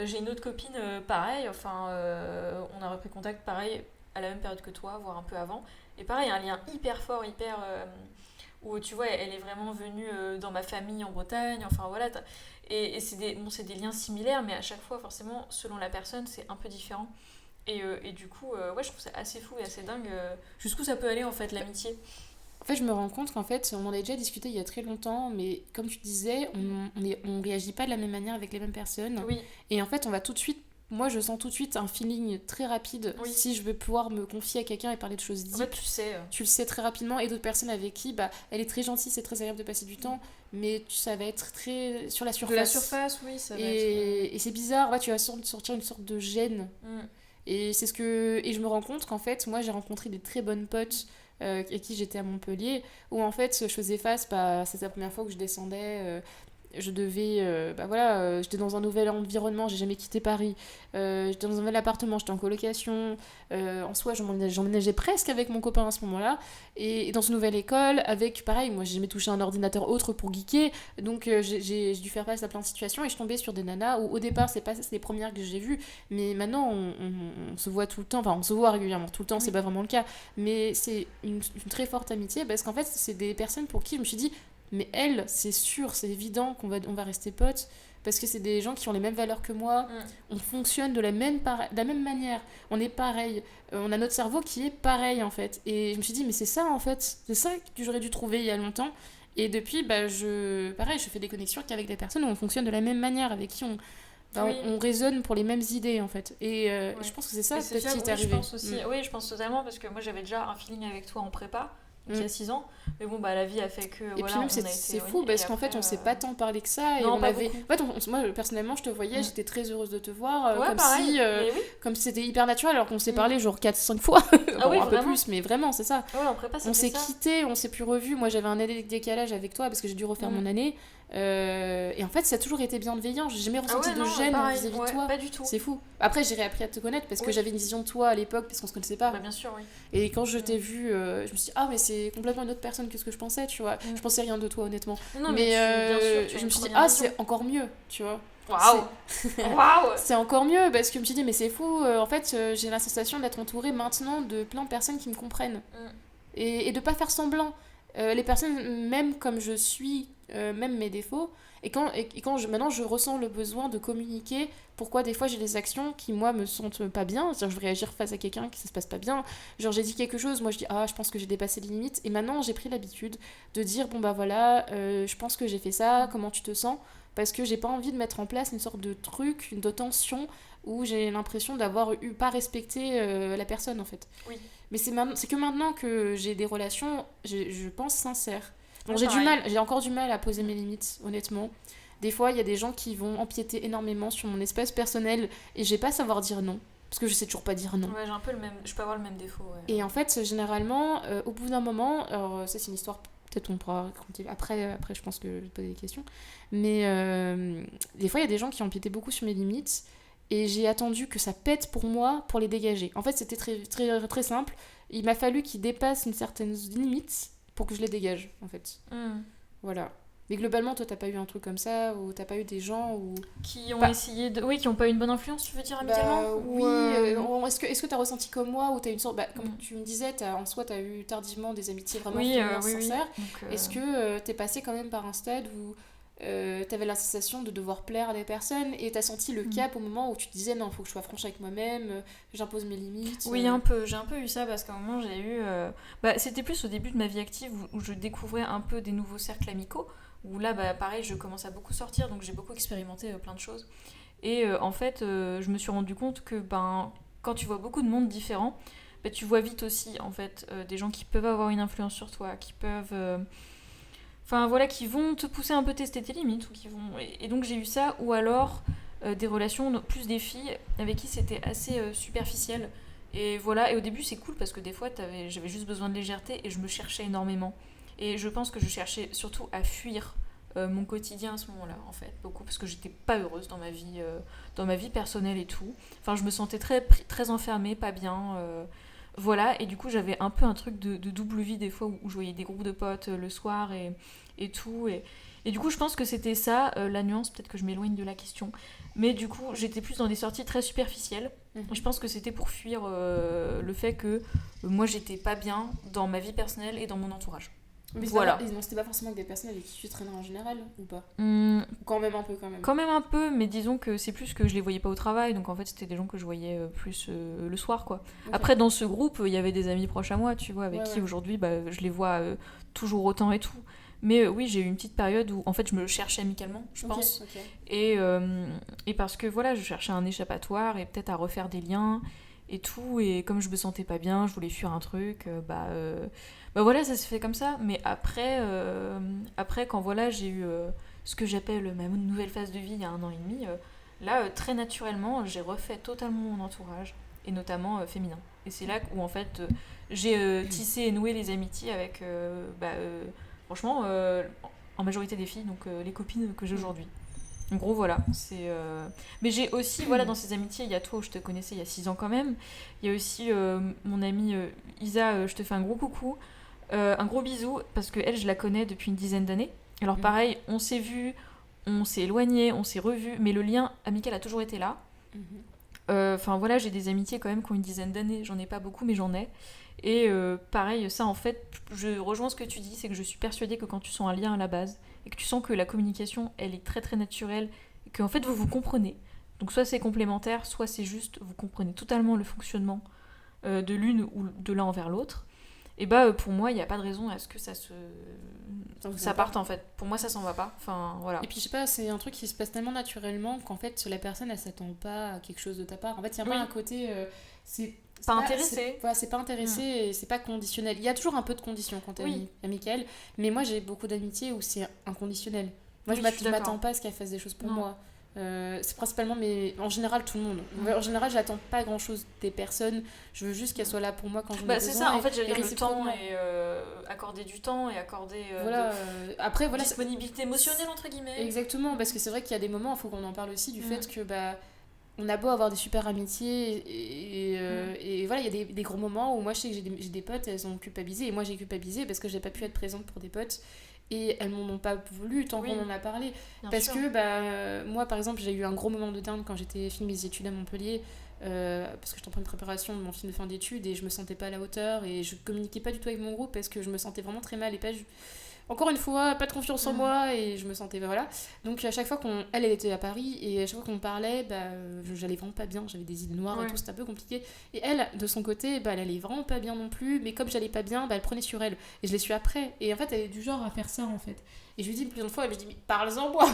S1: J'ai une autre copine, pareil. On a repris contact pareil à la même période que toi, voire un peu avant. Et pareil, un lien hyper fort, où tu vois, elle est vraiment venue dans ma famille en Bretagne. Enfin voilà. Et c'est des liens similaires, mais à chaque fois, forcément, selon la personne, c'est un peu différent. Et du coup, je trouve ça assez fou et assez dingue jusqu'où ça peut aller en fait, l'amitié.
S2: En fait, je me rends compte qu'en fait, on en a déjà discuté il y a très longtemps, mais comme tu disais, on réagit pas de la même manière avec les mêmes personnes.
S1: Oui.
S2: Et en fait, moi je sens tout de suite un feeling très rapide si je veux pouvoir me confier à quelqu'un et parler de choses deep.
S1: En fait, tu sais.
S2: Tu le sais très rapidement, et d'autres personnes avec qui, elle est très gentille, c'est très agréable de passer du temps, mais ça va être très sur la surface.
S1: De la surface, oui, ça va être...
S2: Et c'est bizarre, tu vas sortir une sorte de gêne. Et et je me rends compte qu'en fait, moi j'ai rencontré des très bonnes potes avec qui j'étais à Montpellier, où en fait je faisais face, c'était la première fois que je descendais, je devais j'étais dans un nouvel environnement, j'ai jamais quitté Paris, j'étais dans un nouvel appartement, j'étais en colocation, en soi j'emménageais presque avec mon copain à ce moment-là, et dans une nouvelle école avec pareil, moi j'ai jamais touché un ordinateur autre pour geeker, donc j'ai dû faire face à plein de situations, et je suis tombée sur des nanas où au départ c'est les premières que j'ai vues, mais maintenant on se voit tout le temps, enfin on se voit régulièrement tout le temps, c'est pas vraiment le cas, mais c'est une très forte amitié, parce qu'en fait c'est des personnes pour qui je me suis dit mais elle, c'est sûr, c'est évident on va rester potes, parce que c'est des gens qui ont les mêmes valeurs que moi, on fonctionne de la même manière, on est pareil, on a notre cerveau qui est pareil en fait, et je me suis dit mais c'est ça en fait, c'est ça que j'aurais dû trouver il y a longtemps, et depuis je fais des connexions qu'avec des personnes où on fonctionne de la même manière, avec qui on raisonne pour les mêmes idées en fait, et je pense que c'est ça peut-être qui t'est arrivé.
S1: Je pense aussi, oui, je pense totalement, parce que moi j'avais déjà un feeling avec toi en prépa, il y a 6 ans, mais bon la vie a fait que
S2: et puis même c'est fou parce qu'en fait on s'est pas tant parlé que ça, et
S1: non,
S2: on avait en fait moi personnellement je te voyais, j'étais très heureuse de te voir, comme si c'était hyper naturel, alors qu'on s'est parlé genre 4-5 fois un peu plus, mais vraiment, c'est ça.
S1: Ouais, en prépa,
S2: on s'est quittés, on s'est plus revus. Moi, j'avais un année de décalage avec toi parce que j'ai dû refaire mon année. Et en fait, ça a toujours été bienveillant. J'ai jamais ressenti de gêne vis-à-vis de toi.
S1: Pas du tout.
S2: C'est fou. Après, j'ai réappris à te connaître parce que j'avais une vision de toi à l'époque parce qu'on se connaissait pas.
S1: Bah, bien sûr, oui.
S2: Et quand je t'ai vu, je me suis dit, ah, mais c'est complètement une autre personne que ce que je pensais, tu vois. Je pensais rien de toi, honnêtement.
S1: Non, mais bien sûr,
S2: je me suis dit, ah, c'est encore mieux, tu vois.
S1: Waouh.
S2: C'est encore mieux parce que je me suis dit, mais c'est fou. En fait, j'ai la sensation d'être entourée maintenant de plein de personnes qui me comprennent. Et de pas faire semblant. Les personnes, même comme je suis, même mes défauts, maintenant je ressens le besoin de communiquer pourquoi des fois j'ai des actions qui moi me sentent pas bien, c'est-à-dire je veux réagir face à quelqu'un qui ça se passe pas bien, genre j'ai dit quelque chose, moi je dis ah je pense que j'ai dépassé les limites, et maintenant j'ai pris l'habitude de dire bon bah voilà, je pense que j'ai fait ça, comment tu te sens, parce que j'ai pas envie de mettre en place une sorte de truc, de tension où j'ai l'impression d'avoir pas respecté la personne en fait.
S1: Oui.
S2: Mais c'est que maintenant que j'ai des relations, je pense sincères. Donc j'ai encore du mal à poser mes limites, honnêtement. Des fois, il y a des gens qui vont empiéter énormément sur mon espace personnel et je vais pas savoir dire non. Parce que je sais toujours pas dire non.
S1: Ouais, j'ai un peu je peux avoir le même défaut. Ouais.
S2: Et en fait, généralement, au bout d'un moment, alors ça c'est une histoire, peut-être on pourra raconter après je pense que je vais te poser des questions. Mais des fois, il y a des gens qui empiétaient beaucoup sur mes limites et j'ai attendu que ça pète pour moi pour les dégager. En fait, c'était très, très, très simple. Il m'a fallu qu'ils dépassent une certaine limite pour que je les dégage, en fait. Voilà. Mais globalement, toi, t'as pas eu un truc comme ça, ou t'as pas eu des gens où...
S1: qui ont essayé de... Oui, qui ont pas eu une bonne influence, tu veux dire, amicalement
S2: oui, est-ce que t'as ressenti comme moi, ou t'as une sorte... comme tu me disais, en soi, t'as eu tardivement des amitiés vraiment sincères.
S1: Oui. Donc,
S2: est-ce que t'es passé quand même par un stade où t'avais la sensation de devoir plaire à des personnes, et t'as senti le cap au moment où tu te disais, non, faut que je sois franche avec moi-même, j'impose mes limites
S1: Oui, j'ai un peu eu ça, parce qu'à un moment, j'ai eu... c'était plus au début de ma vie active, où je découvrais un peu des nouveaux cercles amicaux, où là, pareil, je commence à beaucoup sortir, donc j'ai beaucoup expérimenté plein de choses. Et en fait, je me suis rendu compte que quand tu vois beaucoup de monde différent, tu vois vite aussi, en fait, des gens qui peuvent avoir une influence sur toi, qui peuvent... qui vont te pousser un peu tester tes limites. Et donc j'ai eu ça, ou alors des relations, plus des filles, avec qui c'était assez superficiel. Et voilà, et au début c'est cool, parce que des fois j'avais juste besoin de légèreté, et je me cherchais énormément. Et je pense que je cherchais surtout à fuir mon quotidien à ce moment-là, en fait, beaucoup, parce que j'étais pas heureuse dans ma vie personnelle et tout. Enfin, je me sentais très, très enfermée, pas bien. Voilà, et du coup, j'avais un peu un truc de double vie, des fois, où je voyais des groupes de potes le soir et tout. Et du coup, je pense que c'était ça, la nuance, peut-être que je m'éloigne de la question. Mais du coup, j'étais plus dans des sorties très superficielles. Je pense que c'était pour fuir le fait que moi, j'étais pas bien dans ma vie personnelle et dans mon entourage.
S2: Mais c'était pas forcément avec des personnes avec qui tu traînais en général, ou pas Quand même un peu, quand même.
S1: Quand même un peu, mais disons que c'est plus que je les voyais pas au travail, donc en fait c'était des gens que je voyais plus le soir, quoi. Okay. Après, dans ce groupe, il y avait des amis proches à moi, tu vois, avec qui aujourd'hui je les vois toujours autant et tout. Mais oui, j'ai eu une petite période où en fait je me cherchais amicalement, je pense. Et parce que voilà, je cherchais un échappatoire et peut-être à refaire des liens et tout, et comme je me sentais pas bien, je voulais fuir un truc, voilà, ça s'est fait comme ça. Mais après quand voilà, j'ai eu ce que j'appelle ma nouvelle phase de vie il y a 1 an et demi, là, très naturellement, j'ai refait totalement mon entourage, et notamment féminin. Et c'est là où en fait, j'ai tissé et noué les amitiés avec, franchement, en majorité des filles, donc les copines que j'ai aujourd'hui. En gros, voilà, mais j'ai aussi, voilà, dans ces amitiés, il y a toi, où je te connaissais il y a 6 ans quand même. Il y a aussi mon amie Isa, je te fais un gros coucou, un gros bisou, parce que elle, je la connais depuis une dizaine d'années. Alors pareil, on s'est vus, on s'est éloignés, on s'est revus, mais le lien amical a toujours été là. Voilà, j'ai des amitiés quand même qui ont une dizaine d'années, j'en ai pas beaucoup, mais j'en ai. Et pareil, ça en fait, je rejoins ce que tu dis, c'est que je suis persuadée que quand tu sens un lien à la base, et que tu sens que la communication, elle est très très naturelle, et qu'en fait vous vous comprenez, donc soit c'est complémentaire, soit c'est juste, vous comprenez totalement le fonctionnement de l'une ou de l'un envers l'autre, et pour moi, il n'y a pas de raison à ce que ça parte, en fait. Pour moi, ça s'en va pas. Enfin, voilà.
S2: Et puis, je sais pas, c'est un truc qui se passe tellement naturellement qu'en fait, la personne, elle s'attend pas à quelque chose de ta part. En fait, il y a pas un côté... c'est
S1: pas intéressé.
S2: C'est pas intéressé et c'est pas conditionnel. Il y a toujours un peu de condition quand t'es amical, mais moi, j'ai beaucoup d'amitiés où c'est inconditionnel. Moi, je m'attends pas à ce qu'elle fasse des choses pour moi. C'est principalement, mais en général, tout le monde. En général, j'attends pas grand chose des personnes. Je veux juste qu'elles soient là pour moi quand j'en ai besoin.
S1: C'est ça, en fait, j'allais
S2: et
S1: dire le temps
S2: réciproquement.
S1: et accorder du temps et accorder
S2: Voilà. Après, voilà.
S1: disponibilité émotionnelle, entre guillemets.
S2: Exactement, parce que c'est vrai qu'il y a des moments, il faut qu'on en parle aussi, du fait que on a beau avoir des super amitiés et voilà, il y a des gros moments où moi je sais que j'ai des potes, elles ont culpabilisé et moi j'ai culpabilisé parce que j'ai pas pu être présente pour des potes et elles m'en ont pas voulu tant qu'on en a parlé. Parce que moi par exemple j'ai eu un gros moment de down quand j'étais fini mes études à Montpellier parce que j'étais en pleine préparation de mon film de fin d'études et je me sentais pas à la hauteur et je communiquais pas du tout avec mon groupe parce que je me sentais vraiment très mal et pas... Encore une fois, pas de confiance en moi et je me sentais voilà. Donc à chaque fois elle était à Paris et à chaque fois qu'on parlait, j'allais vraiment pas bien, j'avais des idées noires et tout, c'était un peu compliqué. Et elle, de son côté, elle allait vraiment pas bien non plus, mais comme j'allais pas bien, elle prenait sur elle et je l'ai su après. Et en fait, elle est du genre à faire ça en fait. Et je lui dis plusieurs fois, elle me dit mais parle-en moi.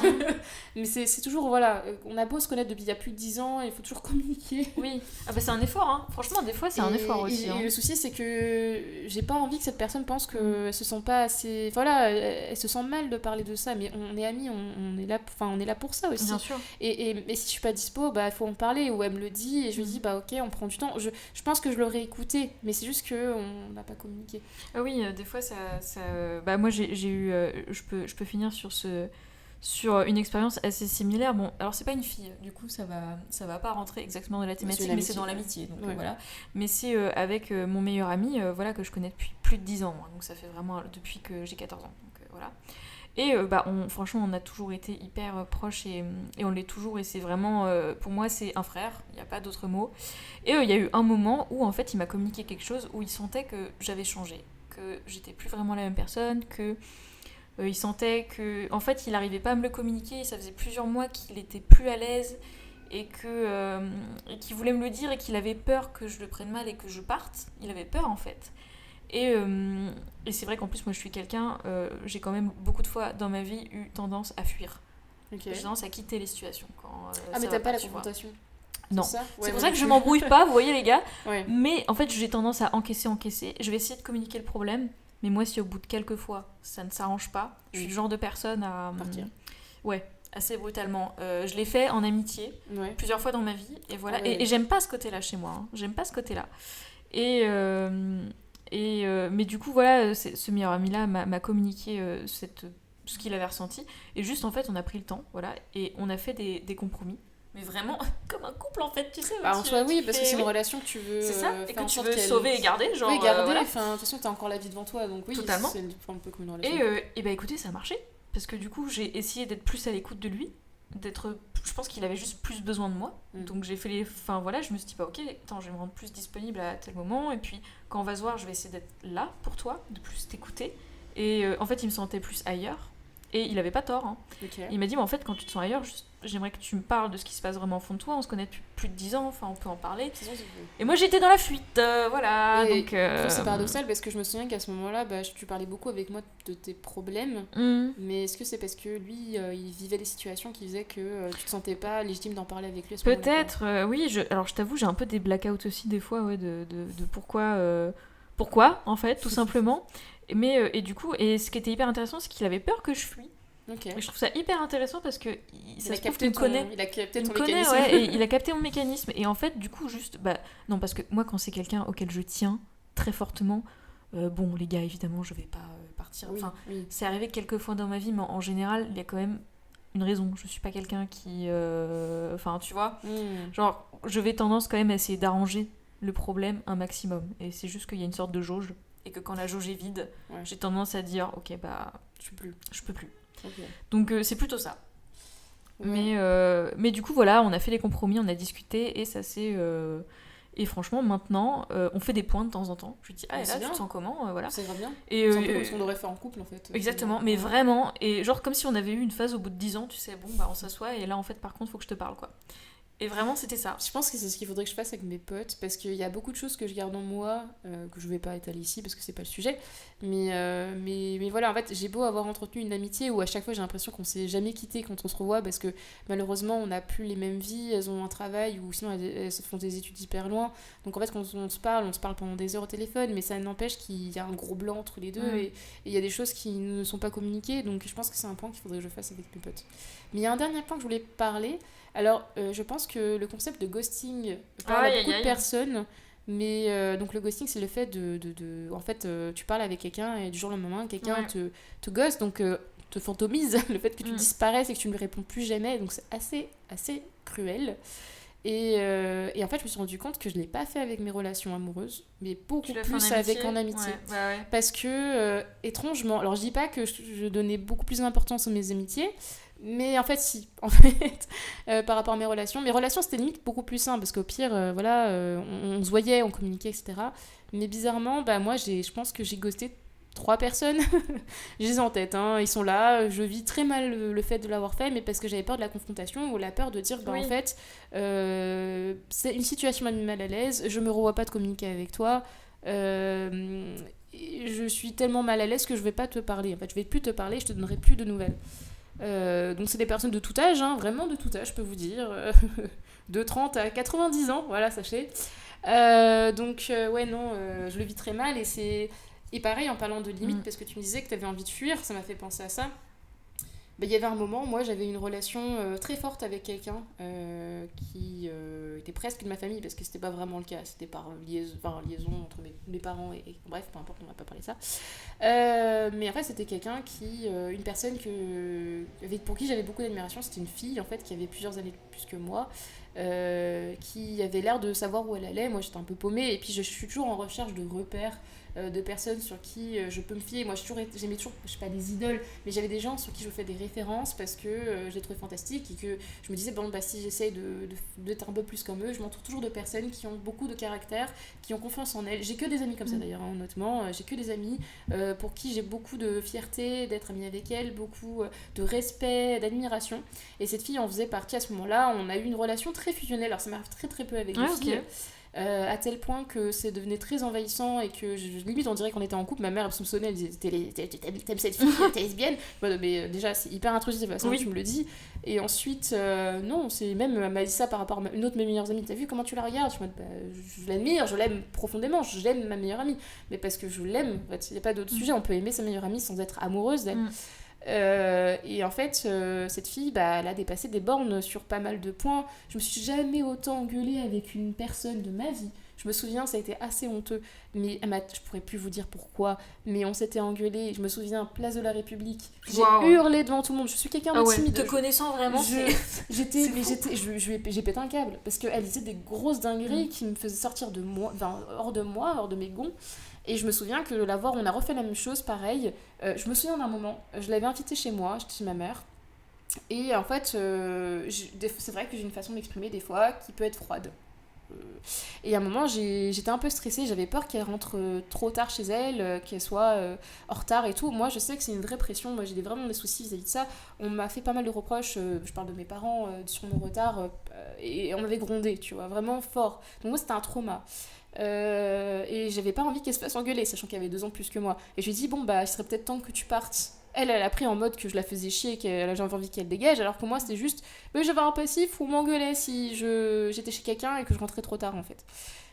S2: Mais c'est toujours voilà, on a beau se connaître depuis il y a plus de 10 ans, il faut toujours communiquer.
S1: Oui. C'est un effort hein. Franchement, des fois c'est un effort aussi.
S2: Et le souci c'est que j'ai pas envie que cette personne pense qu'elle se sent pas assez voilà, elle se sent mal de parler de ça, mais on est amis, on est là pour ça aussi.
S1: Bien sûr.
S2: Et si je suis pas dispo, il faut en parler, ou elle me le dit et je lui dis ok, on prend du temps. Je pense que je l'aurais écouté, mais c'est juste que on n'a pas communiqué.
S1: Ah oui, des fois ça moi j'ai eu je peux finir sur une expérience assez similaire. Bon, alors c'est pas une fille, du coup ça va pas rentrer exactement dans la thématique, mais c'est dans l'amitié. Donc voilà. Mais c'est avec mon meilleur ami que je connais depuis plus de 10 ans. Donc ça fait vraiment depuis que j'ai 14 ans. Donc voilà. Et franchement, on a toujours été hyper proches et on l'est toujours. Et c'est vraiment, pour moi, c'est un frère. Il n'y a pas d'autre mot. Et il y a eu un moment où, en fait, il m'a communiqué quelque chose où il sentait que j'avais changé. Que j'étais plus vraiment la même personne. Que il sentait que... En fait, il n'arrivait pas à me le communiquer. Ça faisait plusieurs mois qu'il était plus à l'aise. Et qu'il voulait me le dire et qu'il avait peur que je le prenne mal et que je parte. Il avait peur, en fait. Et c'est vrai qu'en plus, moi, je suis quelqu'un, j'ai quand même beaucoup de fois dans ma vie eu tendance à fuir. J'ai tendance à quitter les situations.
S2: Mais t'as pas la confrontation?
S1: Non. C'est pour ça que je m'embrouille pas, vous voyez les gars. Mais en fait, j'ai tendance à encaisser. Je vais essayer de communiquer le problème. Mais moi, si au bout de quelques fois, ça ne s'arrange pas, je suis le genre de personne à... partir. Assez brutalement. Je l'ai fait en amitié, plusieurs fois dans ma vie. Et voilà. Et j'aime pas ce côté-là chez moi. Hein. J'aime pas ce côté-là. Mais du coup, voilà, ce meilleur ami-là m'a communiqué ce qu'il avait ressenti. Et juste, en fait, on a pris le temps, voilà, et on a fait des compromis. Mais vraiment, comme un couple, en fait, tu sais.
S2: En soi, oui, parce que c'est une relation que tu veux...
S1: C'est ça, et que tu veux sauver et garder, genre...
S2: Oui, garder, de toute façon, t'as encore la vie devant toi, donc oui,
S1: totalement.
S2: C'est un peu comme une relation.
S1: Et écoutez, ça a marché, parce que du coup, j'ai essayé d'être plus à l'écoute de lui, je pense qu'il avait juste plus besoin de moi, donc j'ai fait je me suis dit ok, attends, je vais me rendre plus disponible à tel moment, et puis quand on va se voir, je vais essayer d'être là pour toi, de plus t'écouter. Et en fait, il me sentait plus ailleurs, et il avait pas tort, hein. Il m'a dit, mais en fait, quand tu te sens ailleurs, j'aimerais que tu me parles de ce qui se passe vraiment au fond de toi, on se connaît depuis plus de 10 ans, on peut en parler. Et moi, j'étais dans la fuite, voilà.
S2: Et donc, c'est paradoxal, parce que je me souviens qu'à ce moment-là, tu parlais beaucoup avec moi de tes problèmes, mais est-ce que c'est parce que lui, il vivait des situations qui faisaient que tu te sentais pas légitime d'en parler avec lui à ce moment-là?
S1: Peut-être, oui. Alors, je t'avoue, j'ai un peu des blackouts aussi, des fois, de pourquoi, en fait, tout simplement. Mais, et du coup, ce qui était hyper intéressant, c'est qu'il avait peur que je fuis. Et je trouve ça hyper intéressant parce que il a capté ton mécanisme. Et il a capté mon mécanisme. Et en fait, du coup, juste... non, parce que moi, quand c'est quelqu'un auquel je tiens très fortement, bon, les gars, évidemment, je vais pas partir. C'est arrivé quelques fois dans ma vie, mais en général, il y a quand même une raison. Je suis pas quelqu'un qui... tu vois, genre, je vais tendance quand même à essayer d'arranger le problème un maximum. Et c'est juste qu'il y a une sorte de jauge. Et que quand la jauge est vide, j'ai tendance à dire, ok, je peux plus. Donc c'est plutôt ça. Mais du coup voilà, on a fait les compromis, on a discuté et ça s'est et franchement maintenant on fait des points de temps en temps. Je lui dis là tu te sens comment, voilà.
S2: Ça ira bien.
S1: Et
S2: c'est un peu comme ce qu'on aurait fait en couple en fait.
S1: Exactement, mais vraiment, et genre comme si on avait eu une phase au bout de 10 ans, tu sais, on s'assoit et là en fait par contre faut que je te parle quoi.
S3: Et vraiment, c'était ça.
S2: Je pense que c'est ce qu'il faudrait que je fasse avec mes potes, parce qu'il y a beaucoup de choses que je garde en moi, que je vais pas étaler ici parce que c'est pas le sujet. Mais voilà, en fait, j'ai beau avoir entretenu une amitié où à chaque fois j'ai l'impression qu'on s'est jamais quitté quand on se revoit, parce que malheureusement on n'a plus les mêmes vies, elles ont un travail ou sinon elles font des études hyper loin. Donc en fait, quand on se parle pendant des heures au téléphone, mais ça n'empêche qu'il y a un gros blanc entre les deux et il y a des choses qui ne sont pas communiquées. Donc je pense que c'est un point qu'il faudrait que je fasse avec mes potes. Mais il y a un dernier point que je voulais parler. Alors, je pense que le concept de ghosting parle à beaucoup de personnes, mais donc le ghosting, c'est le fait en fait, tu parles avec quelqu'un et du jour au lendemain, quelqu'un te ghost, donc te fantomise, le fait que tu disparaisses et que tu ne lui réponds plus jamais, donc c'est assez cruel. Et en fait, je me suis rendu compte que je ne l'ai pas fait avec mes relations amoureuses, mais beaucoup plus avec en amitié.
S3: Ouais.
S2: Parce que, étrangement, alors je dis pas que je donnais beaucoup plus d'importance à mes amitiés, mais en fait, si. En fait, par rapport à mes relations, c'était limite beaucoup plus simple, parce qu'au pire, voilà, on se voyait, on communiquait, etc. Mais bizarrement, bah, moi, je pense que j'ai ghosté 3 personnes. Je les ai en tête, hein. Ils sont là. Je vis très mal le fait de l'avoir fait, mais parce que j'avais peur de la confrontation ou la peur de dire, bah, en fait, c'est une situation qui m'a mis mal à l'aise, je me revois pas de communiquer avec toi. Je suis tellement mal à l'aise que je vais pas te parler. En fait, je vais plus te parler, je te donnerai plus de nouvelles. Donc c'est des personnes de tout âge, hein, vraiment de tout âge, je peux vous dire, de 30 à 90 ans, voilà, sachez. Donc ouais, non, je le vis très mal et pareil, en parlant de limites, parce que tu me disais que tu avais envie de fuir, ça m'a fait penser à ça. Il y avait un moment, moi j'avais une relation très forte avec quelqu'un qui était presque de ma famille, parce que c'était pas vraiment le cas, c'était par liaison entre mes parents et bref, peu importe, on va pas parler de ça. Mais en fait, c'était quelqu'un une personne pour qui j'avais beaucoup d'admiration. C'était une fille en fait qui avait plusieurs années de plus que moi, qui avait l'air de savoir où elle allait. Moi j'étais un peu paumée, et puis je suis toujours en recherche de repères, de personnes sur qui je peux me fier. Moi j'aimais toujours, je sais pas, des idoles, mais j'avais des gens sur qui je fais des références parce que je les trouvais fantastiques, et que je me disais, bon, bah, si j'essaye d'être un peu plus comme eux, je m'entoure toujours de personnes qui ont beaucoup de caractère, qui ont confiance en elles. J'ai que des amis comme ça d'ailleurs, hein, honnêtement. J'ai que des amis pour qui j'ai beaucoup de fierté d'être amie avec elles, beaucoup de respect, d'admiration. Et cette fille en faisait partie à ce moment-là. On a eu une relation très fusionnelle. Alors ça m'arrive très très peu avec les filles. À tel point que c'est devenu très envahissant et que limite on dirait qu'on était en couple. Ma mère elle me soupçonnait, elle disait t'aimes cette fille, t'es lesbienne. Mais déjà c'est hyper intrusif de toute façon, tu me le dis. Et ensuite non, c'est même elle m'a dit ça par rapport à une autre de mes meilleures amies. T'as vu comment tu la regardes? Je me dis, bah, je l'admire, je l'aime profondément, j'aime ma meilleure amie, mais parce que je l'aime. En fait, il n'y a pas d'autre sujet, on peut aimer sa meilleure amie sans être amoureuse d'elle. Et en fait, cette fille, bah, elle a dépassé des bornes sur pas mal de points. Je me suis jamais autant engueulée avec une personne de ma vie. Je me souviens, ça a été assez honteux, mais je pourrais plus vous dire pourquoi, mais on s'était engueulé. Je me souviens, place de la République, j'ai hurlé devant tout le monde. Je suis quelqu'un de timide.
S3: Te connaissant vraiment,
S2: j'ai pété un câble, parce qu'elle disait des grosses dingueries qui me faisaient sortir de moi, hors de mes gonds. Et je me souviens que la voir, on a refait la même chose, pareil. Je me souviens d'un moment, je l'avais invitée chez moi, j'étais chez ma mère. Et en fait, c'est vrai que j'ai une façon de m'exprimer des fois qui peut être froide. Et à un moment, j'étais un peu stressée, j'avais peur qu'elle rentre trop tard chez elle, qu'elle soit en retard et tout. Moi, je sais que c'est une vraie pression, moi j'ai vraiment des soucis vis-à-vis de ça. On m'a fait pas mal de reproches, je parle de mes parents, sur mon retard, et on m'avait grondé, tu vois, vraiment fort. Donc moi, c'était un trauma. Et j'avais pas envie qu'elle se fasse engueuler, sachant qu'elle avait 2 ans de plus que moi. Et je lui ai dit, bon, bah, il serait peut-être temps que tu partes. Elle a pris en mode que je la faisais chier, j'avais envie qu'elle dégage, alors que moi, c'était juste, j'avais un passif où on m'engueulait si j'étais chez quelqu'un et que je rentrais trop tard, en fait.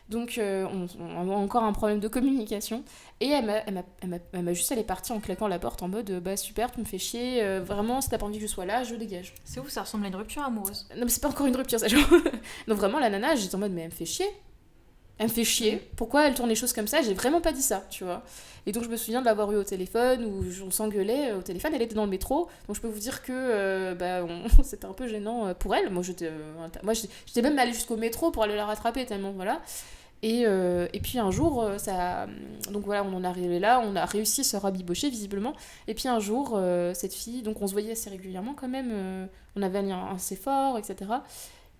S2: Donc, on a encore un problème de communication. Et elle m'a juste, elle est partie en claquant la porte en mode, bah, super, tu me fais chier, vraiment, si t'as pas envie que je sois là, je dégage.
S3: C'est ouf, ça ressemble à une rupture amoureuse.
S2: Non, mais c'est pas encore une rupture, ça, genre. Donc, vraiment, la nana, j'étais en mode, mais elle me fait chier. Elle me fait chier. Pourquoi elle tourne les choses comme ça? J'ai vraiment pas dit ça, tu vois. Et donc je me souviens de l'avoir eu au téléphone, où on s'engueulait au téléphone. Elle était dans le métro, donc je peux vous dire que c'était un peu gênant pour elle. Moi j'étais même allée jusqu'au métro pour aller la rattraper, tellement voilà. Et puis un jour, donc voilà, on en est arrivé là, on a réussi à se rabibocher visiblement. Et puis un jour, cette fille, donc on se voyait assez régulièrement quand même, on avait un lien assez fort, etc.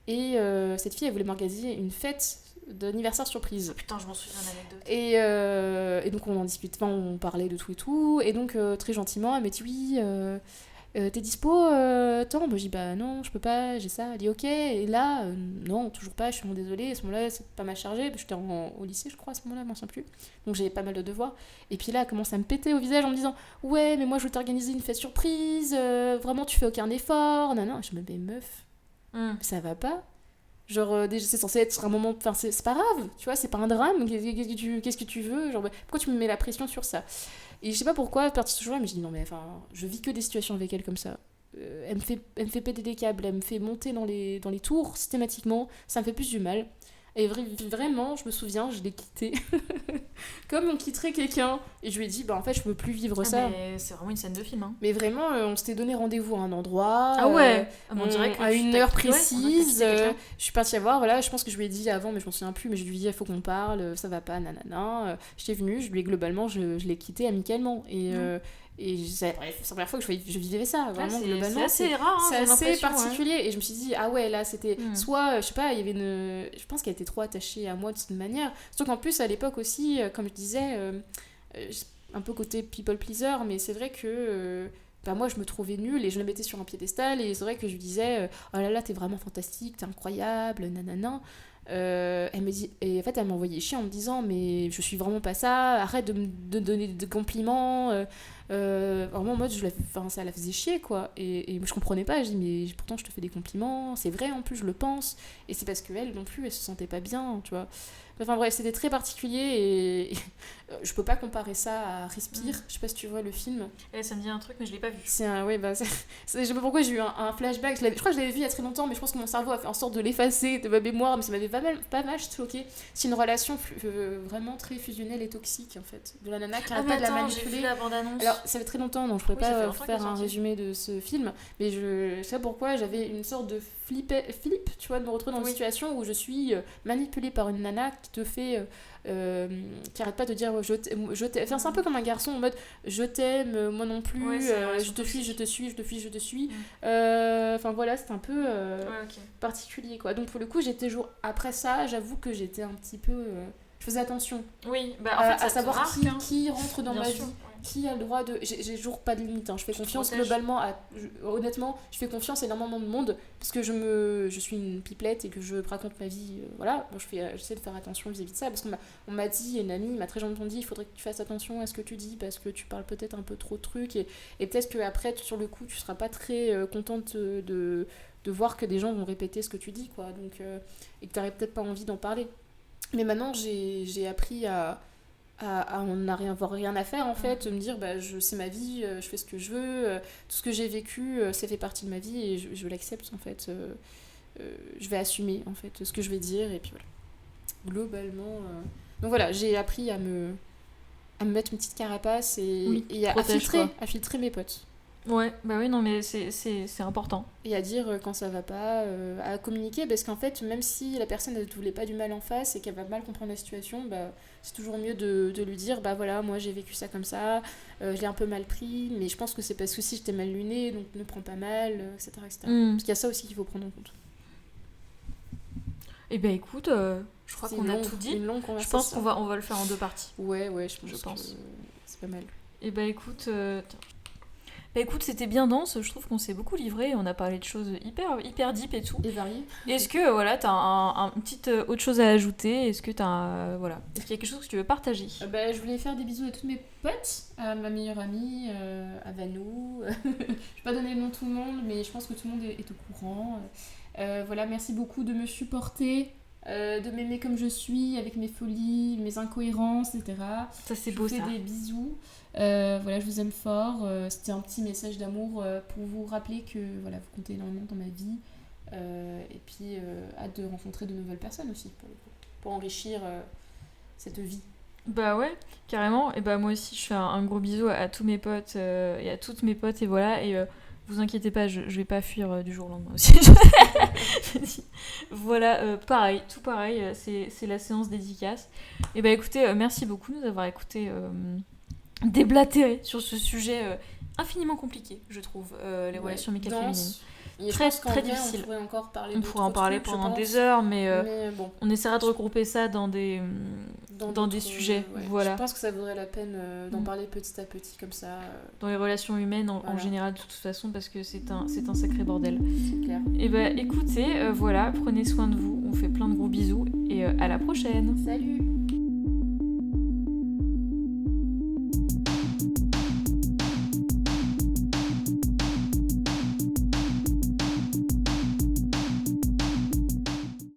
S2: Et cette fille, elle voulait m'organiser une fête d'anniversaire surprise.
S3: Oh putain, je m'en souviens d'une
S2: anecdote. Et donc on en discutait, on parlait de tout et tout. Et donc très gentiment, elle m'a dit oui, t'es dispo tant? Moi je dis bah non, je peux pas, j'ai ça. Elle dit ok, et là, non, toujours pas, je suis vraiment désolée. À ce moment-là, c'est pas mal chargé. J'étais au lycée, je crois, à ce moment-là, je m'en souviens plus. Donc j'avais pas mal de devoirs. Et puis là, elle commence à me péter au visage en me disant ouais, mais moi je veux t'organiser une fête surprise, vraiment tu fais aucun effort. Non, non, je me dis mais meuf, ça va pas. Genre, déjà, c'est censé être un moment. Enfin, c'est pas grave, tu vois, c'est pas un drame. Qu'est-ce que tu veux? Genre, pourquoi tu me mets la pression sur ça? Et je sais pas pourquoi, à partir de ce jour-là, mais je dis non, mais enfin, je vis que des situations avec elle comme ça. Elle me fait péter des câbles, elle me fait monter dans les tours systématiquement, ça me fait plus du mal. Et vraiment, je me souviens, je l'ai quitté comme on quitterait quelqu'un. Et je lui ai dit, bah en fait, je peux plus vivre ça.
S3: Mais c'est vraiment une scène de film. Hein.
S2: Mais vraiment, on s'était donné rendez-vous à un endroit.
S3: Ah ouais on dirait que
S2: à une heure
S3: ouais,
S2: précise. Je suis partie la voir, voilà, je pense que je lui ai dit avant, mais je m'en souviens plus, mais je lui ai dit, il faut qu'on parle, ça va pas, nanana. J'étais venue, je lui ai globalement, je l'ai quitté amicalement. Et c'est la première fois que je vivais ça, vraiment, globalement.
S3: C'est assez rare,
S2: c'est assez particulier. Ouais. Et je me suis dit, ah ouais, là, c'était soit, je sais pas, il y avait une. Je pense qu'elle était trop attachée à moi de cette manière. Surtout qu'en plus, à l'époque aussi, comme je disais, un peu côté people pleaser, mais c'est vrai que. Bah moi je me trouvais nulle et je le mettais sur un piédestal et c'est vrai que je lui disais oh là là t'es vraiment fantastique, t'es incroyable, nanana. Elle me dit, et en fait elle m'a envoyé chier en me disant mais je suis vraiment pas ça, arrête de donner des compliments, vraiment en mode ça la faisait chier quoi, et je comprenais pas, je dis mais pourtant je te fais des compliments, c'est vrai en plus je le pense, et c'est parce qu'elle non plus elle se sentait pas bien, tu vois. Enfin bref, c'était très particulier et je peux pas comparer ça à Respire. Je sais pas si tu vois le film.
S3: Ça me dit un truc, mais je l'ai pas vu.
S2: C'est un. Ouais, bah, je sais pas pourquoi j'ai eu un flashback. Je crois que je l'avais vu il y a très longtemps, mais je pense que mon cerveau a fait en sorte de l'effacer de ma mémoire, mais ça m'avait pas mal choqué. C'est une relation vraiment très fusionnelle et toxique en fait. De la nana qui arrête pas de la manipuler.
S3: J'ai vu la bande-annonce.
S2: Alors, ça fait très longtemps, donc je pourrais pas faire un résumé de ce film, mais je sais pas pourquoi j'avais une sorte de flip, tu vois, de me retrouver dans une situation où je suis manipulée par une nana qui te fait qui arrête pas de dire je t'aime. Enfin, c'est un peu comme un garçon en mode je t'aime, moi non plus, je te fuis, je te suis, je te fuis, je te suis. Enfin voilà, c'est un peu particulier quoi. Donc pour le coup, j'étais toujours après ça, j'avoue que j'étais un petit peu je faisais attention.
S3: Oui, bah en fait,
S2: à savoir qui rentre dans ma vie. Qui a le droit de. J'ai toujours pas de limite, hein. Je fais confiance globalement à. Honnêtement, je fais confiance à énormément de monde parce que je suis une pipelette et que je raconte ma vie. Voilà, bon, j'essaie de faire attention vis-à-vis de ça parce qu'on m'a dit, une amie m'a très gentiment dit il faudrait que tu fasses attention à ce que tu dis parce que tu parles peut-être un peu trop de trucs et peut-être qu'après, sur le coup, tu seras pas très contente de voir que des gens vont répéter ce que tu dis, quoi. Donc, et que t'aurais peut-être pas envie d'en parler. Mais maintenant, j'ai appris à on n'a rien à faire en fait, me dire bah c'est ma vie, je fais ce que je veux, tout ce que j'ai vécu ça fait partie de ma vie et je l'accepte en fait, je vais assumer en fait ce que je vais dire et puis voilà globalement donc voilà, j'ai appris à me mettre une petite carapace et à filtrer mes potes.
S3: Ouais, bah oui, non, mais c'est important.
S2: Et à dire quand ça va pas, à communiquer, parce qu'en fait, même si la personne ne te voulait pas du mal en face et qu'elle va mal comprendre la situation, bah, c'est toujours mieux de lui dire, bah voilà, moi j'ai vécu ça comme ça, je l'ai un peu mal pris, mais je pense que c'est parce que si je t'ai mal luné, donc ne prends pas mal, etc. Parce qu'il y a ça aussi qu'il faut prendre en compte.
S3: Eh ben écoute, je crois qu'on a tout dit.
S2: Une longue conversation.
S3: Je pense qu'on va le faire en 2 parties.
S2: Ouais, je pense. C'est pas mal.
S3: Eh ben écoute... Bah écoute, c'était bien dense, je trouve qu'on s'est beaucoup livré, on a parlé de choses hyper deep et tout.
S2: Et variées.
S3: Est-ce que voilà, t'as une petite autre chose à ajouter? Est-ce qu'il y a quelque chose que tu veux partager?
S2: Je voulais faire des bisous à tous mes potes, à ma meilleure amie, à Vanou. Je vais pas donner le nom de tout le monde, mais je pense que tout le monde est au courant. Voilà, merci beaucoup de me supporter. De m'aimer comme je suis, avec mes folies, mes incohérences, etc.
S3: Ça c'est beau ça.
S2: Je vous fais des bisous. Voilà, je vous aime fort. C'était un petit message d'amour pour vous rappeler que voilà, vous comptez énormément dans ma vie. Et puis hâte de rencontrer de nouvelles personnes aussi pour enrichir cette vie.
S3: Bah ouais, carrément. Et bah moi aussi je fais un gros bisou à tous mes potes et à toutes mes potes et voilà. Et vous inquiétez pas, je vais pas fuir du jour au lendemain aussi. Voilà, pareil, tout pareil, c'est la séance dédicace. Et bah écoutez, merci beaucoup de nous avoir écouté déblatérer sur ce sujet infiniment compliqué, je trouve, les relations amicales féminines.
S2: Et je
S3: Très,
S2: pense qu'en
S3: très
S2: vrai,
S3: difficile.
S2: on pourrait encore parler
S3: On
S2: d'autres
S3: pourrait en parler
S2: trucs, je
S3: pendant
S2: pense.
S3: des heures, mais
S2: Mais bon,
S3: on essaiera de regrouper ça dans des
S2: d'autres,
S3: sujets,
S2: ouais.
S3: voilà.
S2: Je pense que ça vaudrait la peine d'en
S3: Mm.
S2: parler petit à petit, comme ça,
S3: Dans les relations humaines en
S2: Voilà.
S3: général, de toute façon, parce que c'est un sacré bordel.
S2: c'est clair.
S3: Et bah écoutez, voilà, prenez soin de vous, on fait plein de gros bisous, et à la prochaine.
S2: Salut!